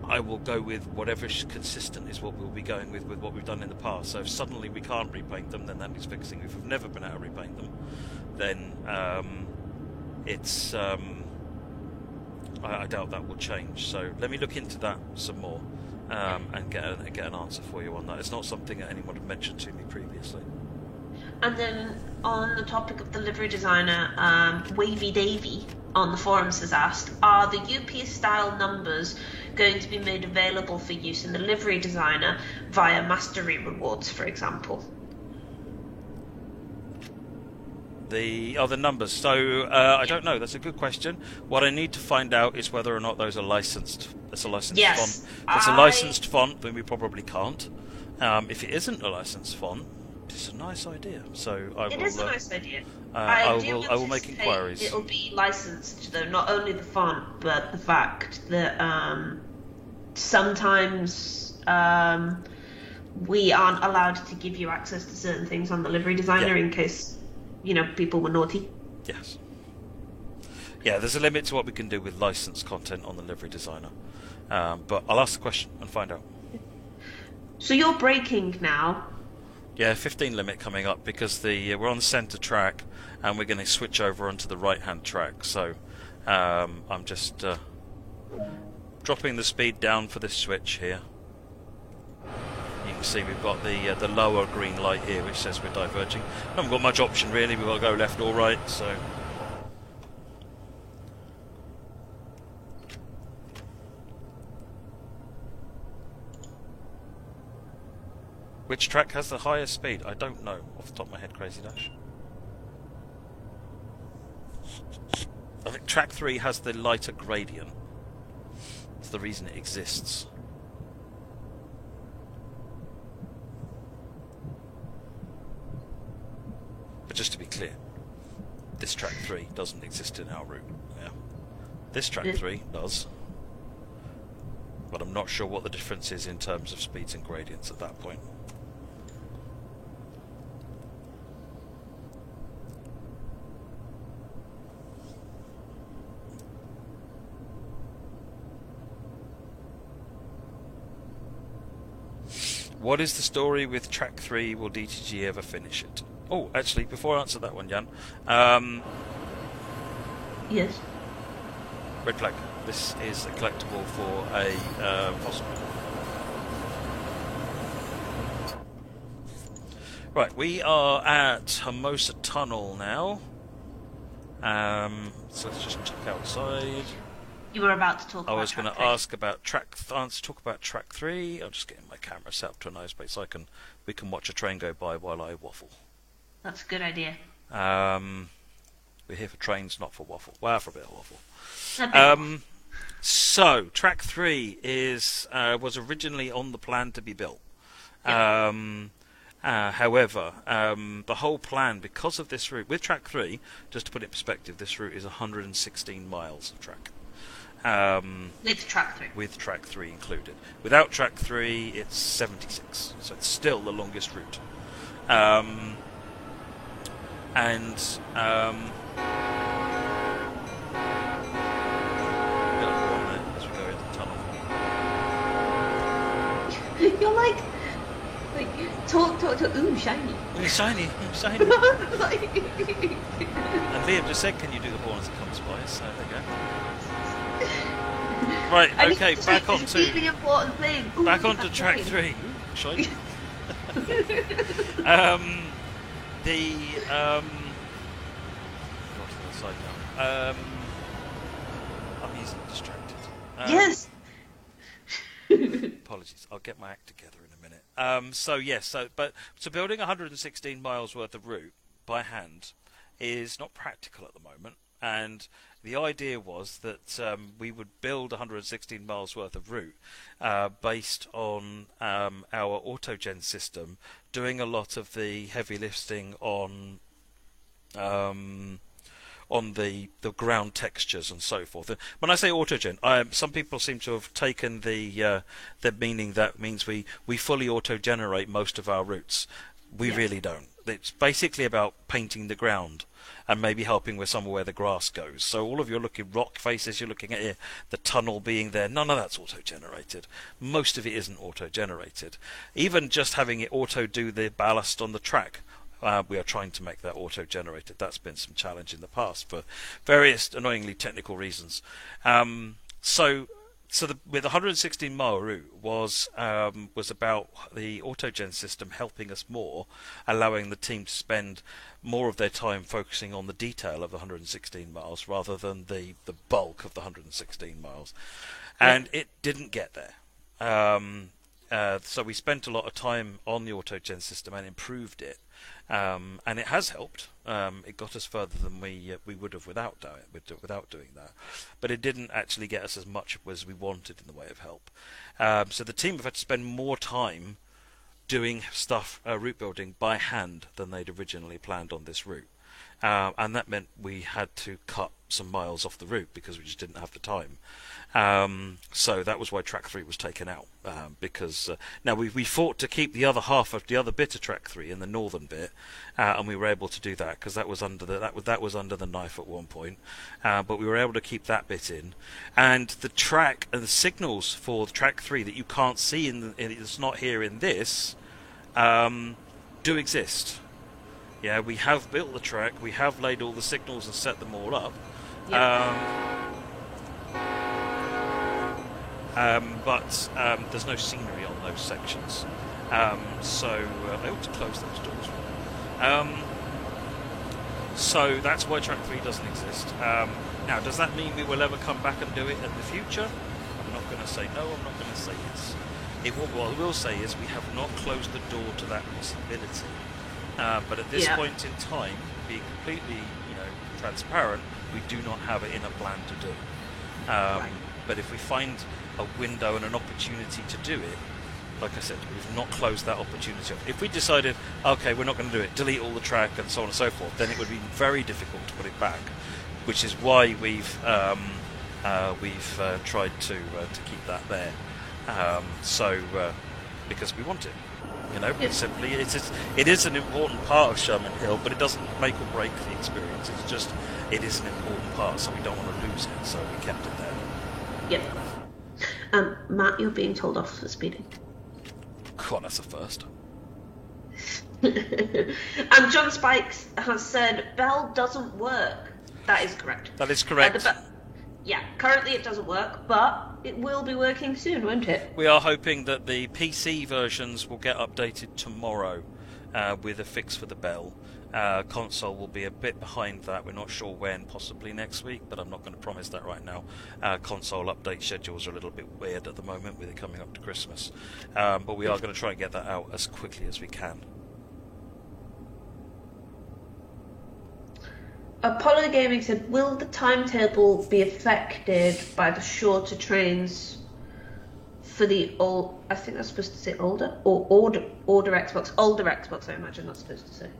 I will go with whatever's consistent is what we'll be going with what we've done in the past. So if suddenly we can't repaint them, then that needs fixing. If we've never been able to repaint them, then I doubt that will change. So let me look into that some more and get an answer for you on that. It's not something that anyone had mentioned to me previously. And then on the topic of the livery designer, Wavy Davy on the forums has asked, are the UP style numbers going to be made available for use in the livery designer via mastery rewards, for example? The numbers. So I don't know. That's a good question. What I need to find out is whether or not those are licensed. It's a licensed font. If it's a licensed font, then we probably can't. If it isn't a licensed font, it's a nice idea. So it is a nice idea. I will make inquiries. It'll be licensed, though, not only the font, but the fact that sometimes we aren't allowed to give you access to certain things on the livery designer in case, people were naughty. Yes. Yeah, there's a limit to what we can do with licensed content on the livery designer. But I'll ask the question and find out. So you're braking now. Yeah, 15 limit coming up because we're on the centre track and we're going to switch over onto the right-hand track. So I'm just dropping the speed down for this switch here. You can see we've got the lower green light here, which says we're diverging. We haven't got much option really. We've got to go left or right. So. Which track has the highest speed? I don't know off the top of my head, Crazy Dash. I think track 3 has the lighter gradient. That's the reason it exists. But just to be clear, this track 3 doesn't exist in our route. Yeah. This track 3 does. But I'm not sure what the difference is in terms of speeds and gradients at that point. What is the story with track 3? Will DTG ever finish it? Oh, actually, before I answer that one, Jan. Yes. Red flag. This is a collectible for a fossil. Right, we are at Hermosa Tunnel now. So let's just check outside. You were about to talk about I was going to track ask about talk about track 3. I'm just getting my camera set up to a nice place so we can watch a train go by while I waffle. That's a good idea. We're here for trains, not for waffle. Well, for a bit of waffle. So track 3 was originally on the plan to be built. Yep. However, the whole plan, because of this route, with track 3, just to put it in perspective, this route is 116 miles of track. With track 3. With track 3 included. Without track 3, it's 76. So it's still the longest route. You're like talk. Ooh, shiny. Ooh, shiny. And Liam just said, "Can you do the horn as it comes by?" So there you go. Right. Okay. Back on to really important thing. Ooh, back onto track 3. Shiny. I'm easily distracted. Yes. Apologies. I'll get my act together in a minute. So building 116 miles worth of route by hand is not practical at the moment, and the idea was that we would build 116 miles worth of route based on our autogen system doing a lot of the heavy lifting on the ground textures and so forth. When I say autogen, some people seem to have taken the meaning that means we fully auto-generate most of our routes. We really don't. It's basically about painting the ground and maybe helping with somewhere where the grass goes. So all of your looking rock faces you're looking at here, the tunnel being there, none of that's auto-generated. Most of it isn't auto-generated. Even just having it auto-do the ballast on the track, we are trying to make that auto-generated. That's been some challenge in the past for various annoyingly technical reasons. With the 116 mile route was about the autogen system helping us more, allowing the team to spend more of their time focusing on the detail of the 116 miles rather than the bulk of the 116 miles. And it didn't get there. So we spent a lot of time on the autogen system and improved it. And it has helped. It got us further than we would have without doing that. But it didn't actually get us as much as we wanted in the way of help. So the team have had to spend more time doing stuff, route building by hand than they'd originally planned on this route. And that meant we had to cut some miles off the route because we just didn't have the time. So that was why track 3 was taken out, because now we fought to keep the other half of the other bit of track 3 in the northern bit, and we were able to do that because that was under the knife at one point, but we were able to keep that bit in, and the track and the signals for track 3 that you can't see it's not here in this. do exist. Yeah, we have built the track, we have laid all the signals and set them all up. But there's no scenery on those sections. So I ought to close those doors. So that's why Track 3 doesn't exist. Now, does that mean we will ever come back and do it in the future? I'm not going to say no, I'm not going to say yes. What I will say is we have not closed the door to that possibility. But at this point in time, being completely, transparent, we do not have it in a plan to do. Right. But if we find a window and an opportunity to do it, like I said, we've not closed that opportunity. If we decided, okay, we're not going to do it, delete all the track and so on and so forth, then it would be very difficult to put it back. Which is why we've tried to keep that there. Because we want it. Simply, it is an important part of Sherman Hill, but it doesn't make or break the experience. It's just, it is an important part, so we don't want to lose it, so we kept it there. Yep. Matt, you're being told off for speeding. God, that's a first. John Spikes has said, Bell doesn't work. That is correct. That is correct. Currently it doesn't work, but it will be working soon, won't it? We are hoping that the PC versions will get updated tomorrow with a fix for the Bell. Console will be a bit behind that. We're not sure when, possibly next week, but I'm not going to promise that right now. Console update schedules are a little bit weird at the moment with it coming up to Christmas. But we are going to try and get that out as quickly as we can. Apollo Gaming said, will the timetable be affected by the shorter trains for the old, I think that's supposed to say older, or older Xbox, I imagine that's supposed to say.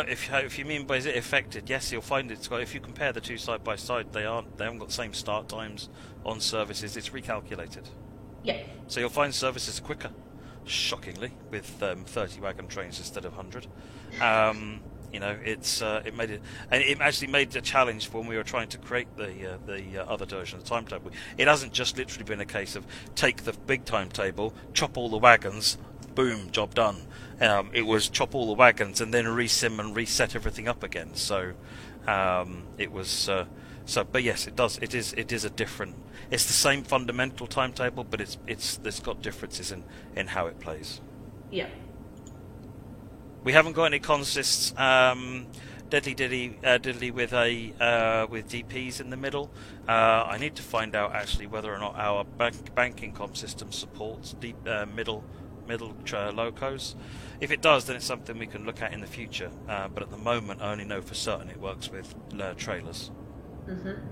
If you mean by is it affected, yes, you'll find it's got, if you compare the two side by side, they haven't got the same start times on services, it's recalculated. Yeah. So you'll find services quicker, shockingly, with 30 wagon trains instead of 100. It made it, and it actually made a challenge for when we were trying to create the other version of the timetable. It hasn't just literally been a case of take the big timetable, chop all the wagons, boom, job done. It was chop all the wagons and then resim and reset everything up again. So it was. But yes, it does. It is a different. It's the same fundamental timetable, but it's got differences in how it plays. Yeah. We haven't got any consists diddly with DPs in the middle. I need to find out actually whether or not our banking com system supports middle locos. If it does, then it's something we can look at in the future. But at the moment, I only know for certain it works with trailers. Mm-hmm.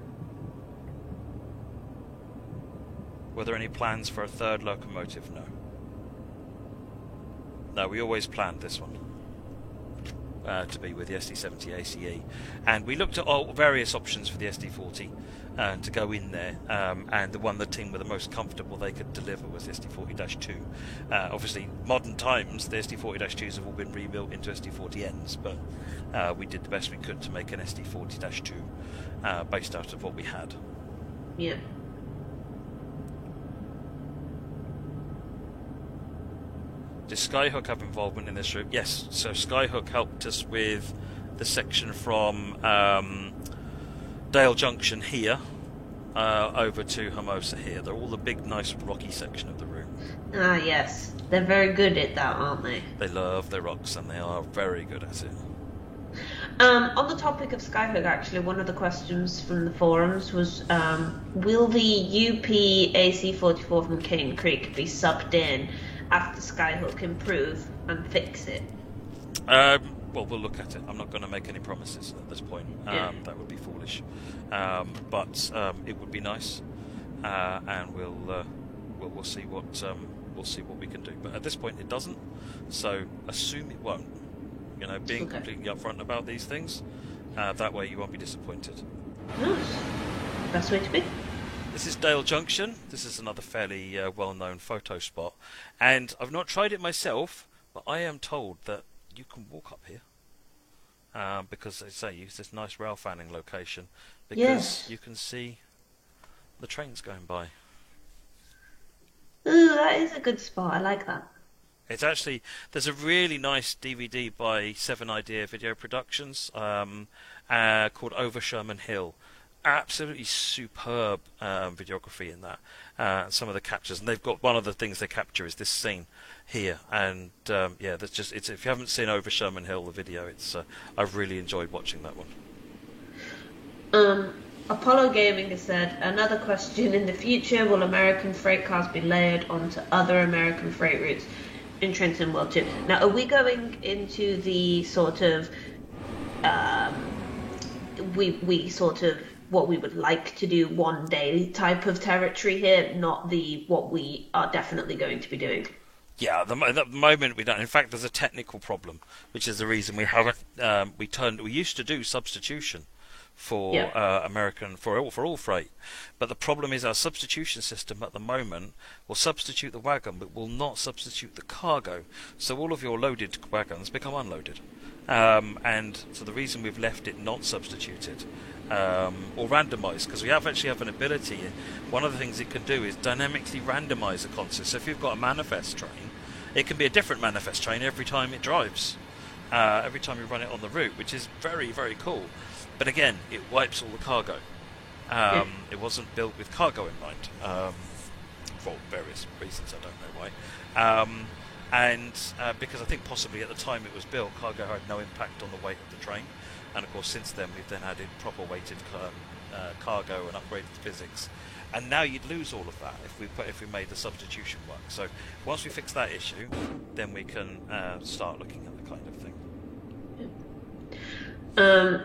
Were there any plans for a third locomotive? No. No, we always planned this one. To be with the SD70 ACE, and we looked at various options for the SD40 to go in there, and the team were the most comfortable they could deliver was the SD40-2. Obviously, modern times, the SD40-2s have all been rebuilt into SD40Ns, but we did the best we could to make an SD40-2 based out of what we had. Yeah. Does Skyhook have involvement in this route? Yes, so Skyhook helped us with the section from Dale Junction here over to Hermosa here. They're all the big, nice, rocky section of the route. Ah, yes. They're very good at that, aren't they? They love their rocks, and they are very good at it. On the topic of Skyhook, actually, one of the questions from the forums was, will the UP AC44 from Cane Creek be subbed in after Skyhook improve and fix it? Well, we'll look at it. I'm not going to make any promises at this point. That would be foolish. But it would be nice, and we'll see what we can do. But at this point, it doesn't. So assume it won't. Being completely upfront about these things. That way, you won't be disappointed. Nice. Best way to be. This is Dale Junction. This is another fairly well-known photo spot, and I've not tried it myself, but I am told that you can walk up here because they say use this nice rail fanning location because you can see the trains going by. Ooh, that is a good spot. I like that. It's actually, there's a really nice DVD by Seven Idea Video Productions called Over Sherman Hill. Absolutely superb videography in that. Some of the captures, and they've got one of the things they capture is this scene here, and yeah, that's just it's. If you haven't seen Over Sherman Hill, the video, it's I've really enjoyed watching that one. Apollo Gaming has said, another question: in the future, will American freight cars be layered onto other American freight routes in Trenton World 2? Now, are we going into the sort of we sort of what we would like to do one day type of territory here, not the what we are definitely going to be doing? Yeah, at the moment we don't. In fact, there's a technical problem, which is the reason we haven't. We used to do substitution for American for all freight, but the problem is our substitution system at the moment will substitute the wagon, but will not substitute the cargo. So all of your loaded wagons become unloaded, and so the reason we've left it not substituted. Or randomised, because we actually have an ability. One of the things it can do is dynamically randomise a consist. So if you've got a manifest train, it can be a different manifest train every time it drives, every time you run it on the route, which is very, very cool. But again, it wipes all the cargo. It wasn't built with cargo in mind, for various reasons, I don't know why. And because I think possibly at the time it was built, cargo had no impact on the weight of the train. And of course, since then we've then added proper weighted cargo and upgraded the physics. And now you'd lose all of that if we made the substitution work. So once we fix that issue, then we can start looking at the kind of thing.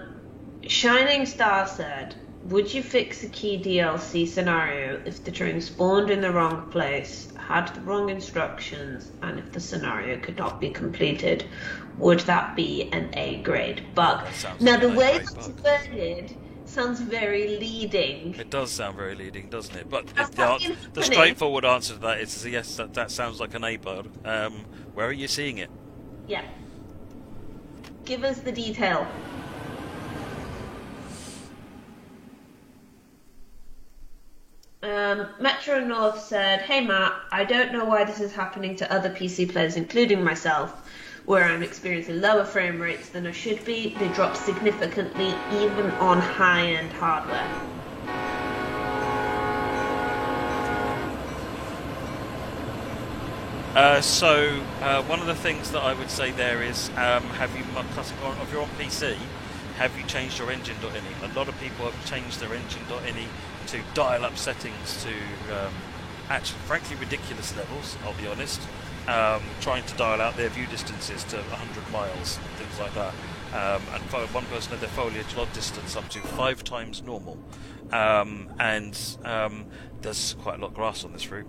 Shining Star said, would you fix the key DLC scenario if the train spawned in the wrong place, had the wrong instructions, and if the scenario could not be completed? Would that be an A grade bug? Now, the way it's worded sounds very leading. It does sound very leading, doesn't it? But the straightforward answer to that is yes, that sounds like an A bug. Where are you seeing it? Yeah. Give us the detail. Metro North said, hey Matt, I don't know why this is happening to other PC players, including myself, where I'm experiencing lower frame rates than I should be. They drop significantly even on high-end hardware. One of the things that I would say there is, if you're on PC, have you changed your engine.ini? A lot of people have changed their engine.ini to dial-up settings to actually, frankly, ridiculous levels, I'll be honest. Trying to dial out their view distances to 100 miles, things like that. And one person had their foliage log distance up to 5 times normal. There's quite a lot of grass on this route.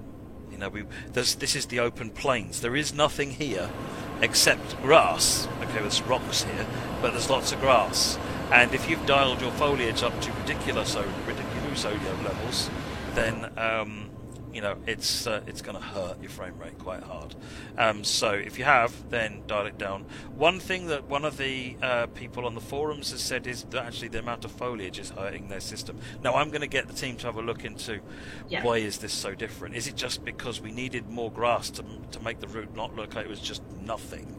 You know, this is the open plains. There is nothing here except grass. Okay, there's rocks here, but there's lots of grass. And if you've dialed your foliage up to ridiculous levels, then you know it's going to hurt your frame rate quite hard. So if you have, then dial it down. One thing that one of the people on the forums has said is that actually the amount of foliage is hurting their system. Now I'm going to get the team to have a look into why is this so different. Is it just because we needed more grass to make the route not look like it was just nothing?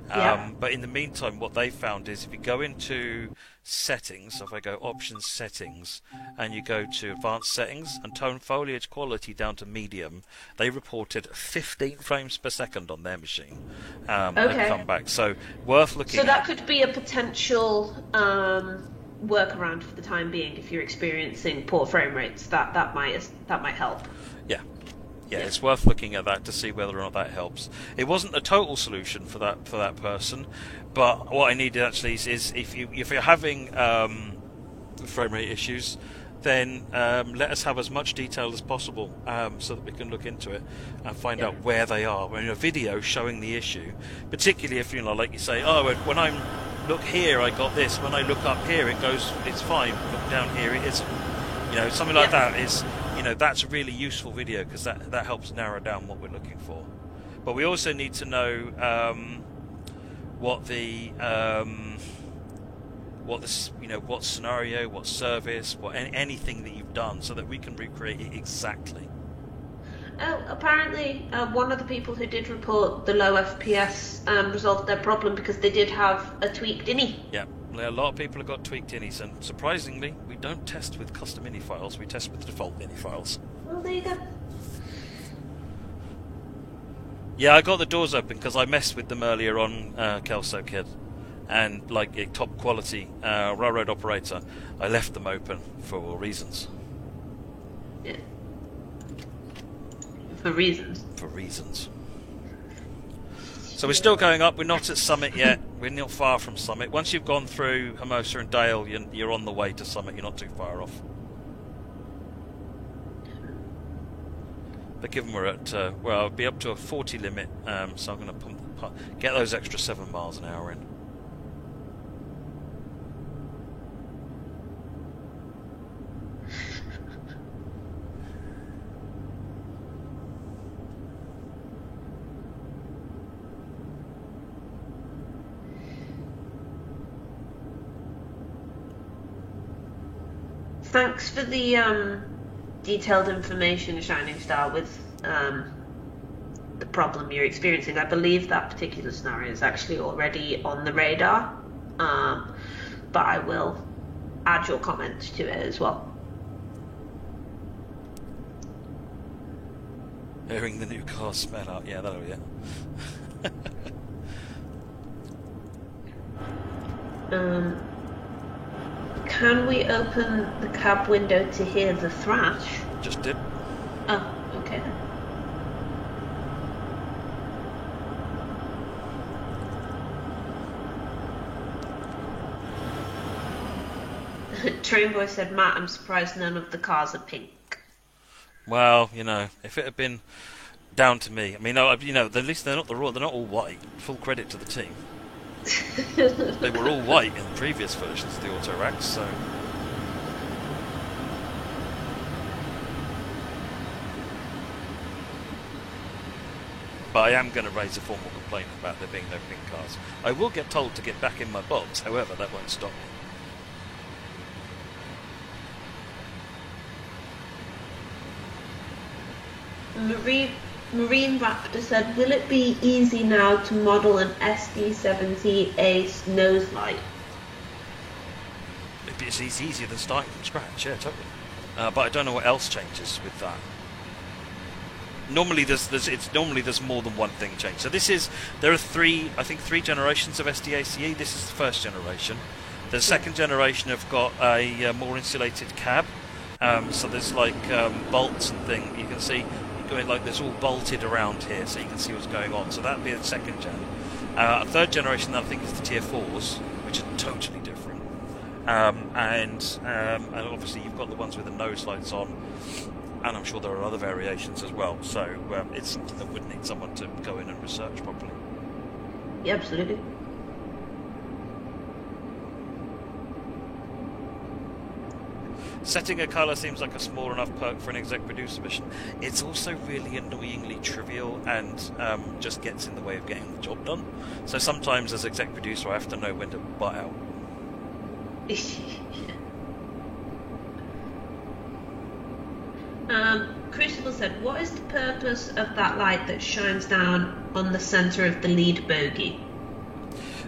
But in the meantime, what they found is if you go into settings, so if I go options settings and you go to advanced settings and tone foliage quality down to medium, they reported 15 frames per second on their machine. They've come back, so worth looking at. So that could be a potential workaround for the time being if you're experiencing poor frame rates. That might help. Yeah, it's worth looking at that to see whether or not that helps. It wasn't a total solution for that person, but what I needed actually is if you're having frame rate issues, then let us have as much detail as possible so that we can look into it and find out where they are. When a video showing the issue, particularly if like you say, when I look here I got this, when I look up here it's fine, look down here it isn't. Something like that is. That's a really useful video because that helps narrow down what we're looking for. But we also need to know what scenario, what service, anything that you've done, so that we can recreate it exactly. Oh, apparently one of the people who did report the low FPS resolved their problem because they did have a tweaked INI. Yeah, a lot of people have got tweaked INIs, and surprisingly, we don't test with custom INI files, we test with default INI files. Well, there you go. Yeah, I got the doors open because I messed with them earlier on Kelso Kid, and like a top quality railroad operator, I left them open for reasons. Yeah. For reasons. For reasons. So we're still going up. We're not at Summit yet. We're not far from Summit. Once you've gone through Hermosa and Dale, you're on the way to Summit. You're not too far off. But given we're at, well, I'll be up to a 40 limit, so I'm going to get those extra 7 miles an hour in. Thanks for the detailed information, Shining Star, with the problem you're experiencing. I believe that particular scenario is actually already on the radar, but I will add your comment to it as well. Hearing the new car smell out, yeah, that'll be it. Can we open the cab window to hear the thrash? Just did. Oh, okay then. Train Boy said, Matt, I'm surprised none of the cars are pink. Well, you know, if it had been down to me, I mean, you know, at least they're not all white. Full credit to the team. They were all white in previous versions of the Autorax, so. But I am going to raise a formal complaint about there being no pink cars. I will get told to get back in my box, however, that won't stop me. Marine Raptor said, will it be easy now to model an SD70 Ace nose light? It's easier than starting from scratch, yeah, totally. But I don't know what else changes with that. Normally there's more than one thing changed. So there are three generations of SDACE. This is the first generation. The second generation have got a more insulated cab. So there's like bolts and things. You can see going like this all bolted around here, so you can see what's going on. So that'd be the second gen. A third generation, I think, is the Tier 4s, which are totally different. And obviously you've got the ones with the nose lights on, and I'm sure there are other variations as well. So it's something that would need someone to go in and research properly. Yeah, absolutely. Setting a colour seems like a small enough perk for an exec producer mission. It's also really annoyingly trivial and just gets in the way of getting the job done. So sometimes as exec producer I have to know when to butt out. Crucible said, what is the purpose of that light that shines down on the centre of the lead bogie?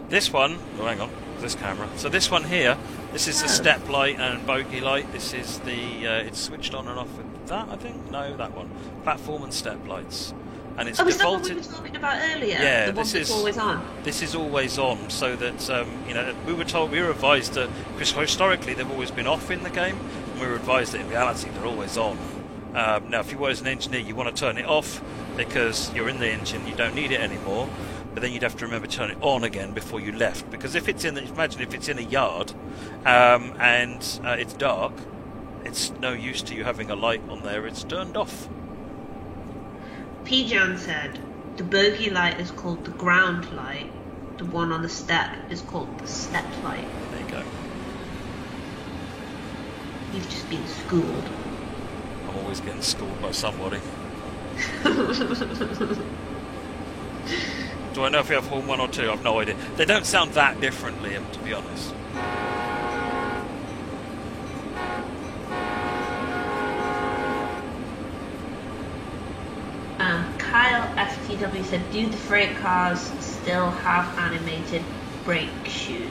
This one, oh hang on, this camera. So this one here, this is the step light and bogie light. This is the, it's switched on and off with that, I think? No, that one. Platform and step lights. And it's defaulted. Is that what we were talking about earlier? Yeah, the one that's always on. This is always on, so that, you know, we were advised that, because historically they've always been off in the game, and we were advised that in reality they're always on. Now, if you were as an engineer, you want to turn it off because you're in the engine, you don't need it anymore. But then you'd have to remember to turn it on again before you left, because if it's imagine if it's in a yard and it's dark, it's no use to you having a light on there. It's turned off. P-Jan said the bogie light is called the ground light. The one on the step is called the step light. There you go. You've just been schooled. I'm always getting schooled by somebody. Do I know if we have horn 1 or 2? I've no idea. They don't sound that different, Liam, to be honest. CW said, do the freight cars still have animated brake shoes?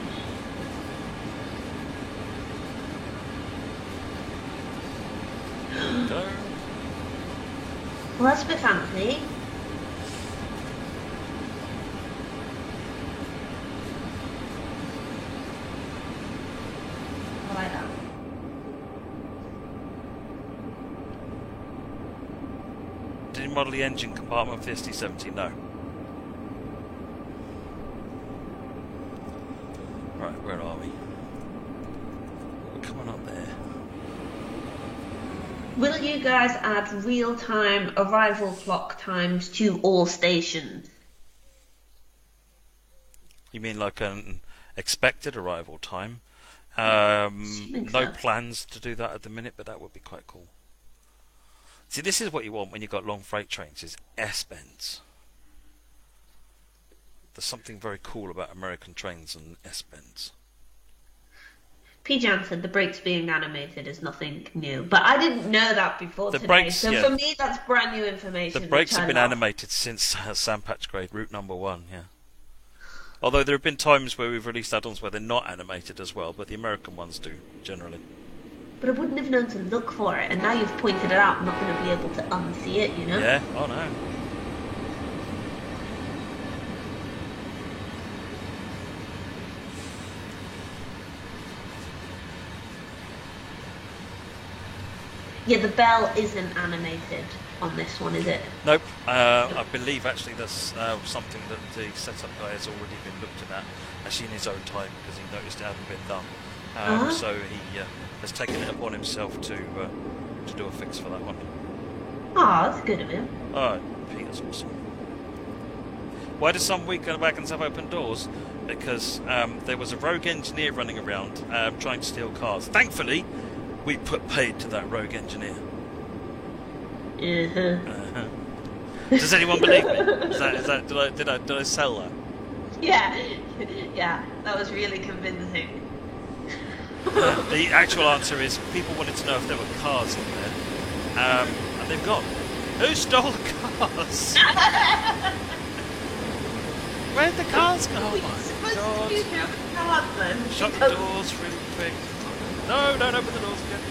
Go. Well, that's a bit fancy. I like that. Did you model the engine compartment for the SD70? No. Right, where are we? We're coming up there. Will you guys add real-time arrival clock times to all stations? You mean like an expected arrival time? Assuming No so. plans to do that at the minute, but that would be quite cool. See, this is what you want when you've got long freight trains, is S-bends. There's something very cool about American trains and S-bends. P. Jan said the brakes being animated is nothing new, but I didn't know that before The today. brakes, So yeah. for me, that's brand new information. The brakes which I have been love. animated since Sandpatch Grade, route number 1, yeah. Although there have been times where we've released add-ons where they're not animated as well, but the American ones do, generally. But I wouldn't have known to look for it, and now you've pointed it out, I'm not going to be able to unsee it, you know? Yeah, oh no. Yeah, the bell isn't animated on this one, is it? Nope. I believe actually that's something that the setup guy has already been looked at, actually in his own time, because he noticed it hadn't been done. So he has taken it upon himself to do a fix for that one. Oh, that's good of him. Oh, Peter's awesome. Why does some weekend wagons have open doors? Because there was a rogue engineer running around trying to steal cars. Thankfully, we put paid to that rogue engineer. Uh-huh. Does anyone believe me? Did I sell that? Yeah, that was really convincing. The actual answer is people wanted to know if there were cars in there, and they've gone. Who stole the cars? Where'd the cars go? Oh my god! Shut the doors really quick. No, don't open the doors again.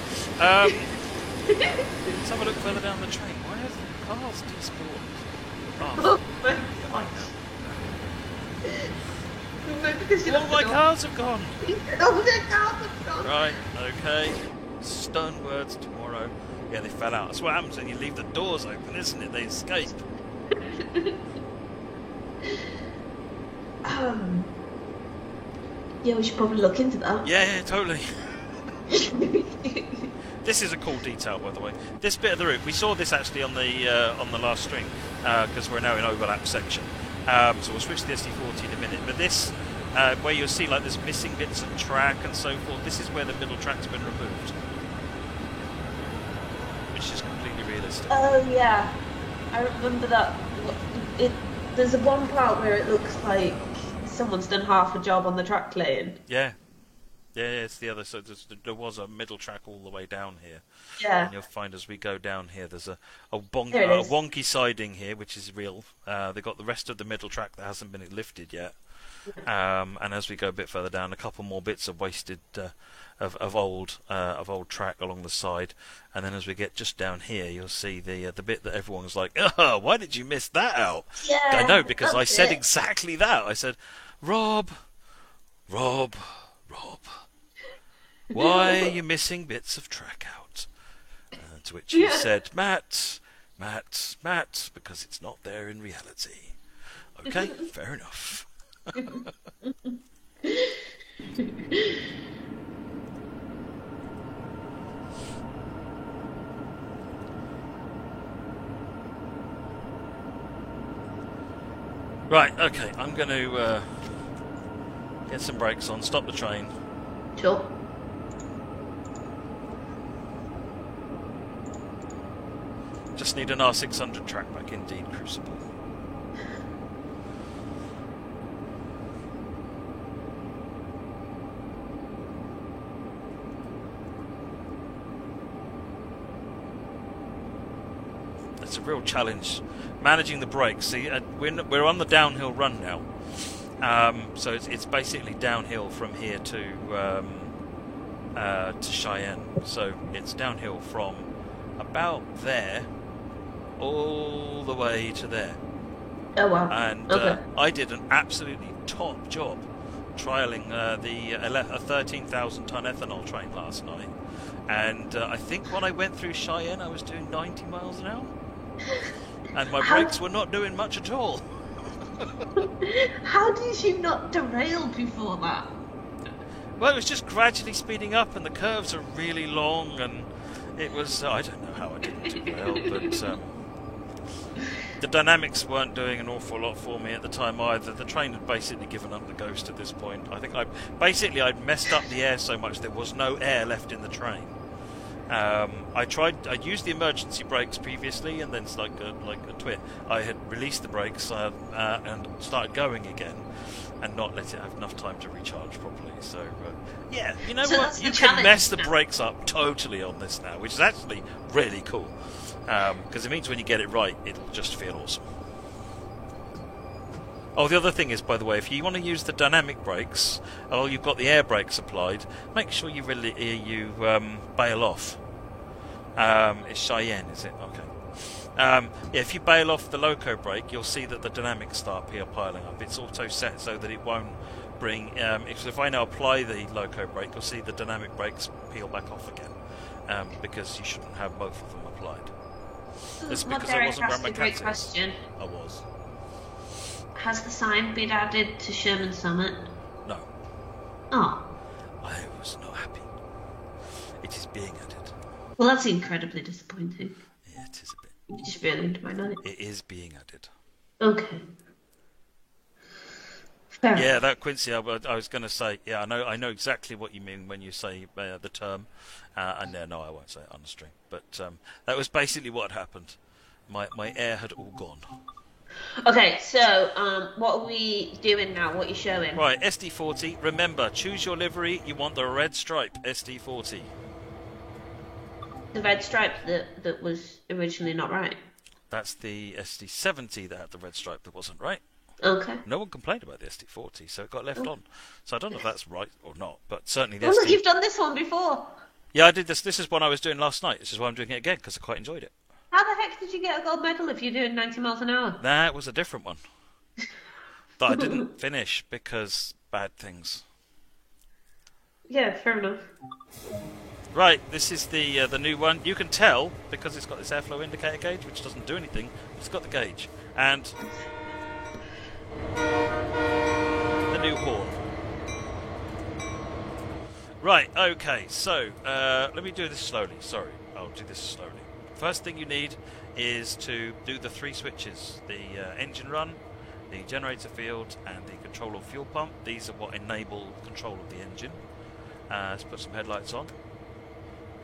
Let's have a look further down the train. Why have the cars despawned? Oh my gosh. All my cars have gone. Oh, the cars have gone. Right, okay. Stern words tomorrow. Yeah, they fell out. That's what happens when you leave the doors open, isn't it? They escape. Yeah, we should probably look into that. Yeah, totally. This is a cool detail, by the way. This bit of the route, we saw this actually on the last string, because we're now in overlap section. So we'll switch to the SD40 in a minute. But this, where you'll see like there's missing bits of track and so forth, this is where the middle track's been removed, which is completely realistic. Oh yeah, I remember that. There's a one part where it looks like someone's done half a job on the track lane. Yeah, it's the other. So there was a middle track all the way down here. Yeah. And you'll find as we go down here, there's a There it wonky siding here, which is real. They've got the rest of the middle track that hasn't been lifted yet. And as we go a bit further down, a couple more bits of wasted of old track along the side. And then as we get just down here, you'll see the bit that everyone's like, "Oh, why did you miss that out?" Yeah, I know, because I that's said it. exactly that. I said, Rob, why are you missing bits of track out? To which he said, Matt, because it's not there in reality. Okay, fair enough. Right, okay, I'm going to get some brakes on, stop the train. Sure. Just need an R600 track back indeed, Crucible. it's a real challenge managing the brakes. See, we're on the downhill run now, so it's basically downhill from here to Cheyenne. So it's downhill from about there all the way to there. Oh wow! And I did an absolutely top job trialling a 13,000 ton ethanol train last night, and I think when I went through Cheyenne I was doing 90 miles an hour, and my brakes were not doing much at all. How did you not derail before that? Well, it was just gradually speeding up, and the curves are really long, and it was I don't know how I didn't derail, but the dynamics weren't doing an awful lot for me at the time either. The train had basically given up the ghost at this point. I think I'd messed up the air so much there was no air left in the train. I used the emergency brakes previously, and then it's like a twit. I had released the brakes and started going again, and not let it have enough time to recharge properly. So yeah, you know what? You can mess the brakes up totally on this now, which is actually really cool. Because it means when you get it right, it'll just feel awesome. Oh, the other thing is, by the way, if you want to use the dynamic brakes, or you've got the air brakes applied, make sure you bail off. It's Cheyenne, is it? Okay. If you bail off the loco brake, you'll see that the dynamics start piling up. It's auto set so that it won't bring... if I now apply the loco brake, you'll see the dynamic brakes peel back off again, because you shouldn't have both of them applied. It's because I wasn't wearing my great question. I was. Has the sign been added to Sherman Summit? No. Oh. I was not happy. It is being added. Well, that's incredibly disappointing. Yeah, it is a bit. You just ruined my night. It is being added. Okay. Fair yeah, enough. that Quincy, I was going to say, yeah, I know exactly what you mean when you say the term, and no, I won't say it on the stream, but that was basically what happened. My air had all gone. Okay, so what are we doing now? What are you showing? Right, SD40. Remember, choose your livery. You want the red stripe SD40. The red stripe that was originally not right. That's the SD70 that had the red stripe that wasn't right. Okay. No one complained about the SD40, so it got left on. So I don't know if that's right or not, but certainly the Well, SD... look, you've done this one before. Yeah, I did this. This is one I was doing last night. This is why I'm doing it again, because I quite enjoyed it. How the heck did you get a gold medal if you're doing 90 miles an hour? That was a different one. That I didn't finish because bad things. Yeah, fair enough. Right, this is the new one. You can tell, because it's got this airflow indicator gauge, which doesn't do anything. It's got the gauge. And... the new horn. Right, okay, so let me do this slowly. Sorry, I'll do this slowly. First thing you need is to do the 3 switches. The engine run, the generator field, and the control of fuel pump. These are what enable control of the engine. Let's put some headlights on.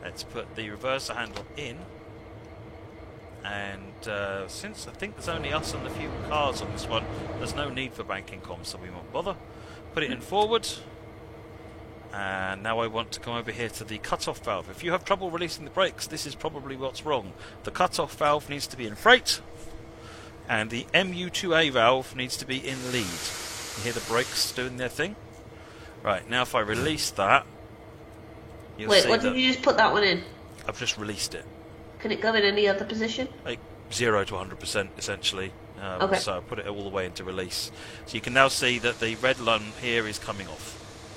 Let's put the reverser handle in. And since I think there's only us and a few cars on this one, there's no need for banking comms, so we won't bother. Put it in forward. And now I want to come over here to the cut-off valve. If you have trouble releasing the brakes, this is probably what's wrong. The cut-off valve needs to be in freight, and the MU2A valve needs to be in lead. You hear the brakes doing their thing? Right, now if I release that, you'll see. Wait, what did you just put that one in? I've just released it. Can it go in any other position? Like 0 to 100% essentially. Okay. So I put it all the way into release. So you can now see that the red line here is coming off.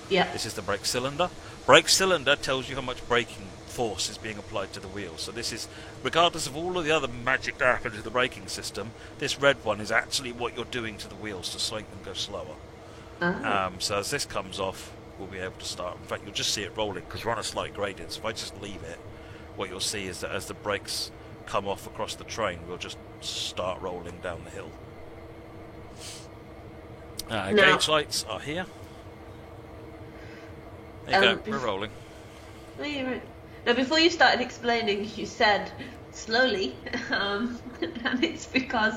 Yeah. This is the brake cylinder. Brake cylinder tells you how much braking force is being applied to the wheel. So this is, regardless of all of the other magic that happens to the braking system, this red one is actually what you're doing to the wheels to make them go slower. Uh-huh. So as this comes off, we'll be able to start. In fact, you'll just see it rolling because we're on a slight gradient. So if I just leave it, what you'll see is that as the brakes come off across the train, we'll just start rolling down the hill. Gauge lights are here. There you go, we're rolling. Oh, you're right. Now, before you started explaining, you said slowly, and it's because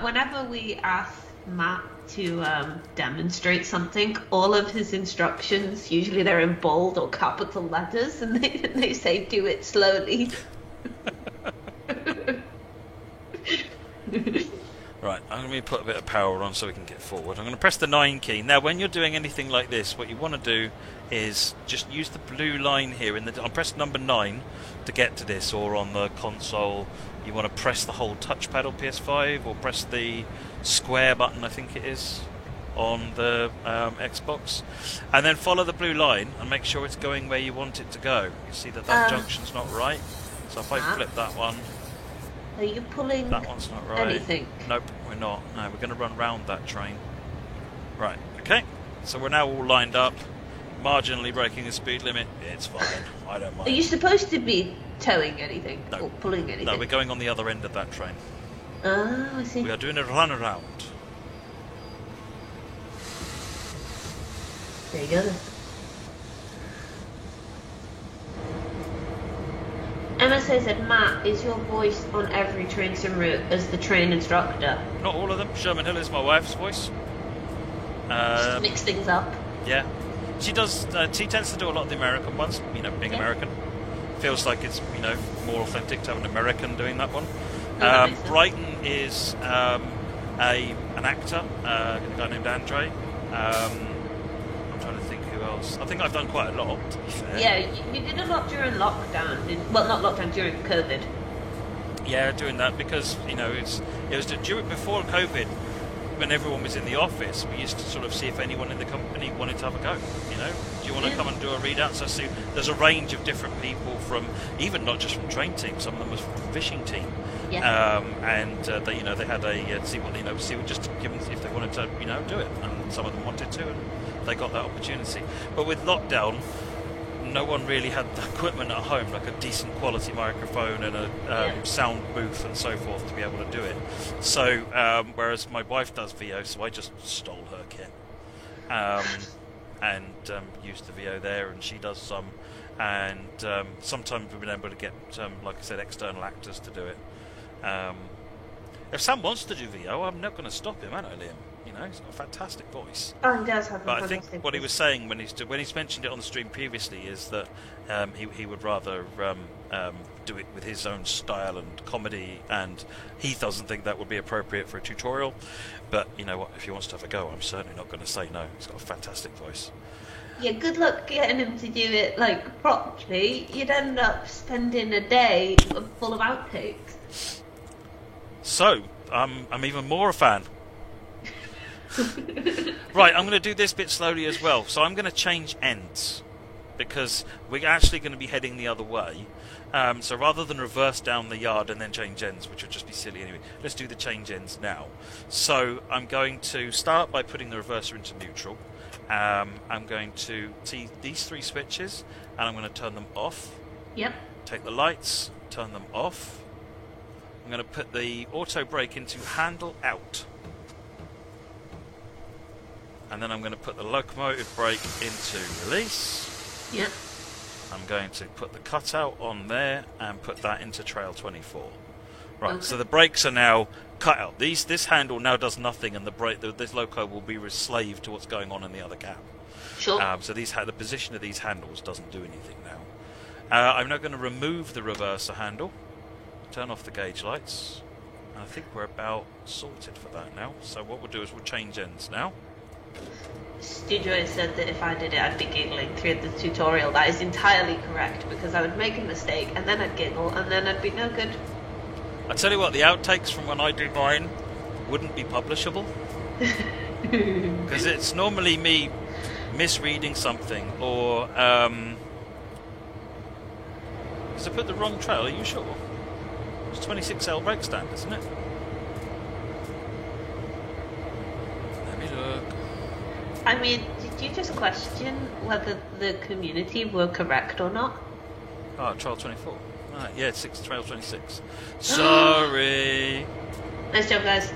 whenever we ask Matt to demonstrate something, all of his instructions, usually they're in bold or capital letters, and they say, do it slowly. Right, I'm going to put a bit of power on so we can get forward. I'm going to press the 9 key. Now, when you're doing anything like this, what you want to do is just use the blue line here. I press number 9 to get to this, or on the console, you want to press the whole touchpad on PS5, or press the square button, I think it is, on the Xbox. And then follow the blue line and make sure it's going where you want it to go. You see that junction's not right. So if I flip that one... Are you pulling that one's not right. anything? Nope, we're not. No, we're going to run round that train. Right, okay. So we're now all lined up, marginally breaking the speed limit. It's fine. I don't mind. Are you supposed to be towing anything? No. Or pulling anything? No, we're going on the other end of that train. Oh, I see. We are doing a run around. There you go then. MSA said, Matt, is your voice on every train sim route as the train instructor? Not all of them. Sherman Hill is my wife's voice. Just mix things up. Yeah. She does. She tends to do a lot of the American ones, being American. Feels like it's, more authentic to have an American doing that one. Brighton is an actor, a guy named Andre. I'm trying to think who else. I think I've done quite a lot, to be fair. Yeah, you did a lot during lockdown. Well, not lockdown, during COVID. Yeah, doing that because, it was before COVID, when everyone was in the office, we used to sort of see if anyone in the company wanted to have a go. Do you want to come and do a readout? So there's a range of different people from, even not just from train team, some of them was from fishing team. Yeah. They had a see just to give them if they wanted to do it, and some of them wanted to, and they got that opportunity. But with lockdown, no one really had the equipment at home, like a decent quality microphone and a sound booth and so forth, to be able to do it. So, whereas my wife does VO, so I just stole her kit and used the VO there, and she does some. And sometimes we've been able to get, like I said, external actors to do it. If Sam wants to do VO, I'm not going to stop him, am I, Liam? He's got a fantastic voice. Oh, he does have a but fantastic I think what he was saying when he's mentioned it on the stream previously is that he would rather do it with his own style and comedy, and he doesn't think that would be appropriate for a tutorial. But you know what? If he wants to have a go, I'm certainly not going to say no. He's got a fantastic voice. Yeah, good luck getting him to do it properly. You'd end up spending a day full of outtakes. So, I'm even more a fan. Right, I'm going to do this bit slowly as well. So I'm going to change ends, because we're actually going to be heading the other way. So rather than reverse down the yard and then change ends, which would just be silly anyway, let's do the change ends now. So I'm going to start by putting the reverser into neutral. I'm going to see these 3 switches, and I'm going to turn them off. Yep. Take the lights, turn them off. I'm going to put the auto brake into handle out. And then I'm going to put the locomotive brake into release. Yep. I'm going to put the cutout on there and put that into trail 24. Right, so the brakes are now cut out. This handle now does nothing, and this loco will be a slave to what's going on in the other cab. Sure. So the position of these handles doesn't do anything now. I'm now going to remove the reverser handle, turn off the gauge lights, and I think we're about sorted for that now. So what we'll do is we'll change ends now. Studio said that if I did it, I'd be giggling through the tutorial. That is entirely correct, because I would make a mistake, and then I'd giggle, and then I'd be no good. I tell you what, the outtakes from when I do mine wouldn't be publishable, because it's normally me misreading something, or because I put the wrong trail. Are you sure? It's 26L brake stand, isn't it? Let me look. I mean, did you just question whether the community were correct or not? Oh, trail 24. Right, yeah, it's trail 26. Sorry. Nice job, guys.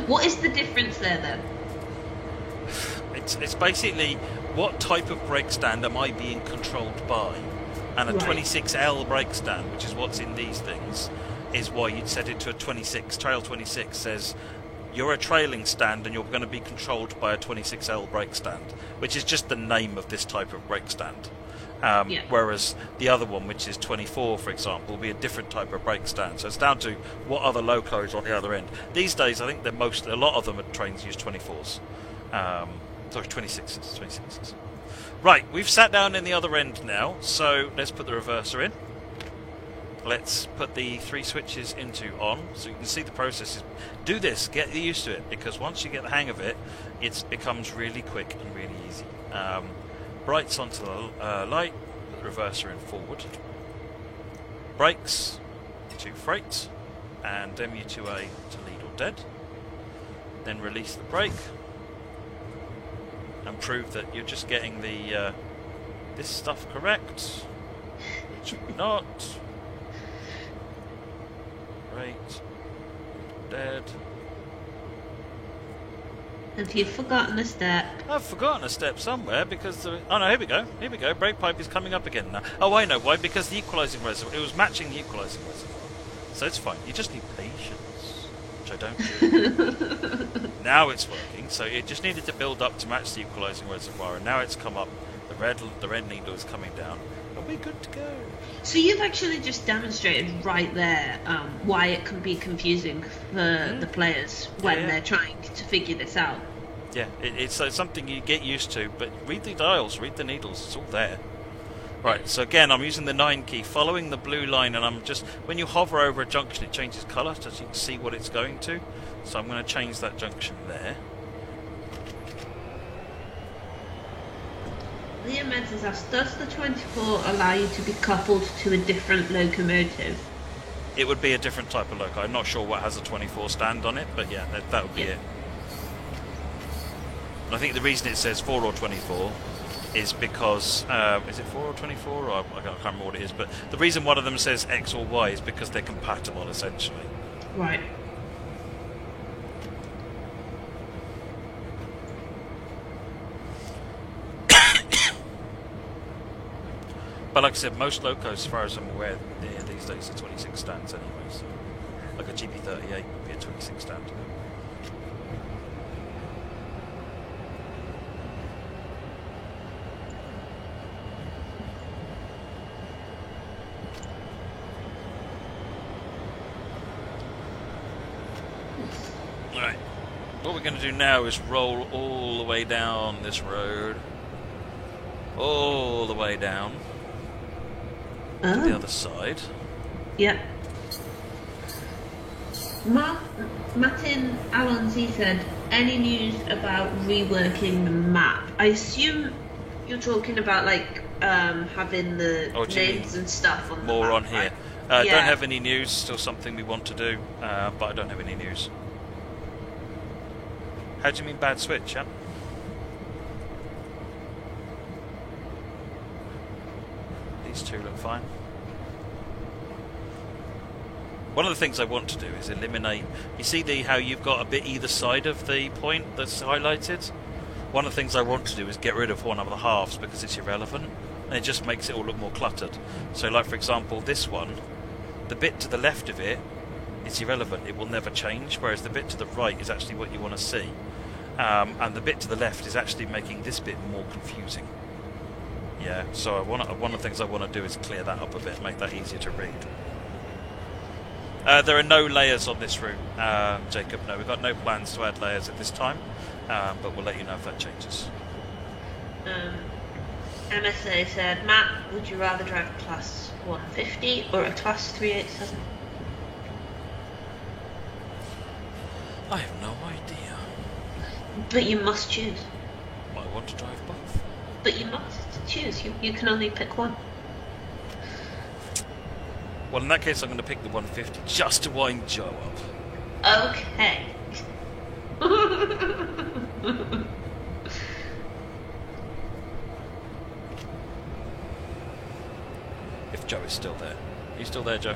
What is the difference there, then? It's basically what type of brake stand am I being controlled by, and a 26L brake stand, which is what's in these things, is why you'd set it to a 26. Trail 26 says you're a trailing stand and you're going to be controlled by a 26L brake stand, which is just the name of this type of brake stand. Whereas the other one, which is 24, for example, will be a different type of brake stand. So it's down to what other locos on the other end. These days, I think a lot of them at trains use 24s. Sorry, 26s. Right, we've sat down in the other end now, so let's put the reverser in. Let's put the 3 switches into on, so you can see the processes. Do this, get used to it, because once you get the hang of it, it becomes really quick and really easy. Brights onto the light, put the reverser in forward. Brakes to freight, and MU2A to lead or dead. Then release the brake, and prove that you're just getting the this stuff correct, which we're not. Right, dead. Have you forgotten a step? I've forgotten a step somewhere because oh no, here we go. Brake pipe is coming up again now. Oh, I know why. Because the equalising reservoir, it was matching the equalising reservoir, so it's fine. You just need patience, which I don't do. Now it's working, so it just needed to build up to match the equalising reservoir, and now it's come up. The red needle is coming down, and we're good to go. So you've actually just demonstrated right there why it can be confusing for the players when they're trying to figure this out. Yeah, it's something you get used to, but read the dials, read the needles, it's all there. Right, so again, I'm using the 9 key, following the blue line, and I'm just, when you hover over a junction, it changes colour, so you can see what it's going to. So I'm going to change that junction there. Liam Menzies asks, does the 24 allow you to be coupled to a different locomotive? It would be a different type of loco. I'm not sure what has a 24 stand on it, but yeah, that would be it. And I think the reason it says 4 or 24 is because, is it 4 or 24? Or I can't remember what it is, but the reason one of them says X or Y is because they're compatible, essentially. Right. But like I said, most locos, as far as I'm aware, these days are 26 stands anyway. So, like a GP38 would be a 26 stand. Alright, what we're going to do now is roll all the way down this road. All the way down. To the other side. Yep. Martin Alonzi said, any news about reworking the map? I assume you're talking about like having the names and stuff on more the map, on here. Right? Don't have any news, still something we want to do, but I don't have any news. How do you mean bad switch, yeah? These two look fine. One of the things I want to do is eliminate... You see how you've got a bit either side of the point that's highlighted? One of the things I want to do is get rid of one of the halves because it's irrelevant, and it just makes it all look more cluttered. So like for example this one, the bit to the left of it is irrelevant, it will never change, whereas the bit to the right is actually what you want to see. And the bit to the left is actually making this bit more confusing. Yeah, so one of the things I want to do is clear that up a bit, make that easier to read. There are no layers on this route, Jacob. No, we've got no plans to add layers at this time, but we'll let you know if that changes. MSA said, Matt, would you rather drive a Class 150 or a Class 387? I have no idea. But you must choose. I want to drive both. But you must choose. You can only pick one. Well, in that case, I'm going to pick the 150 just to wind Joe up. Okay. If Joe is still there. Are you still there, Joe?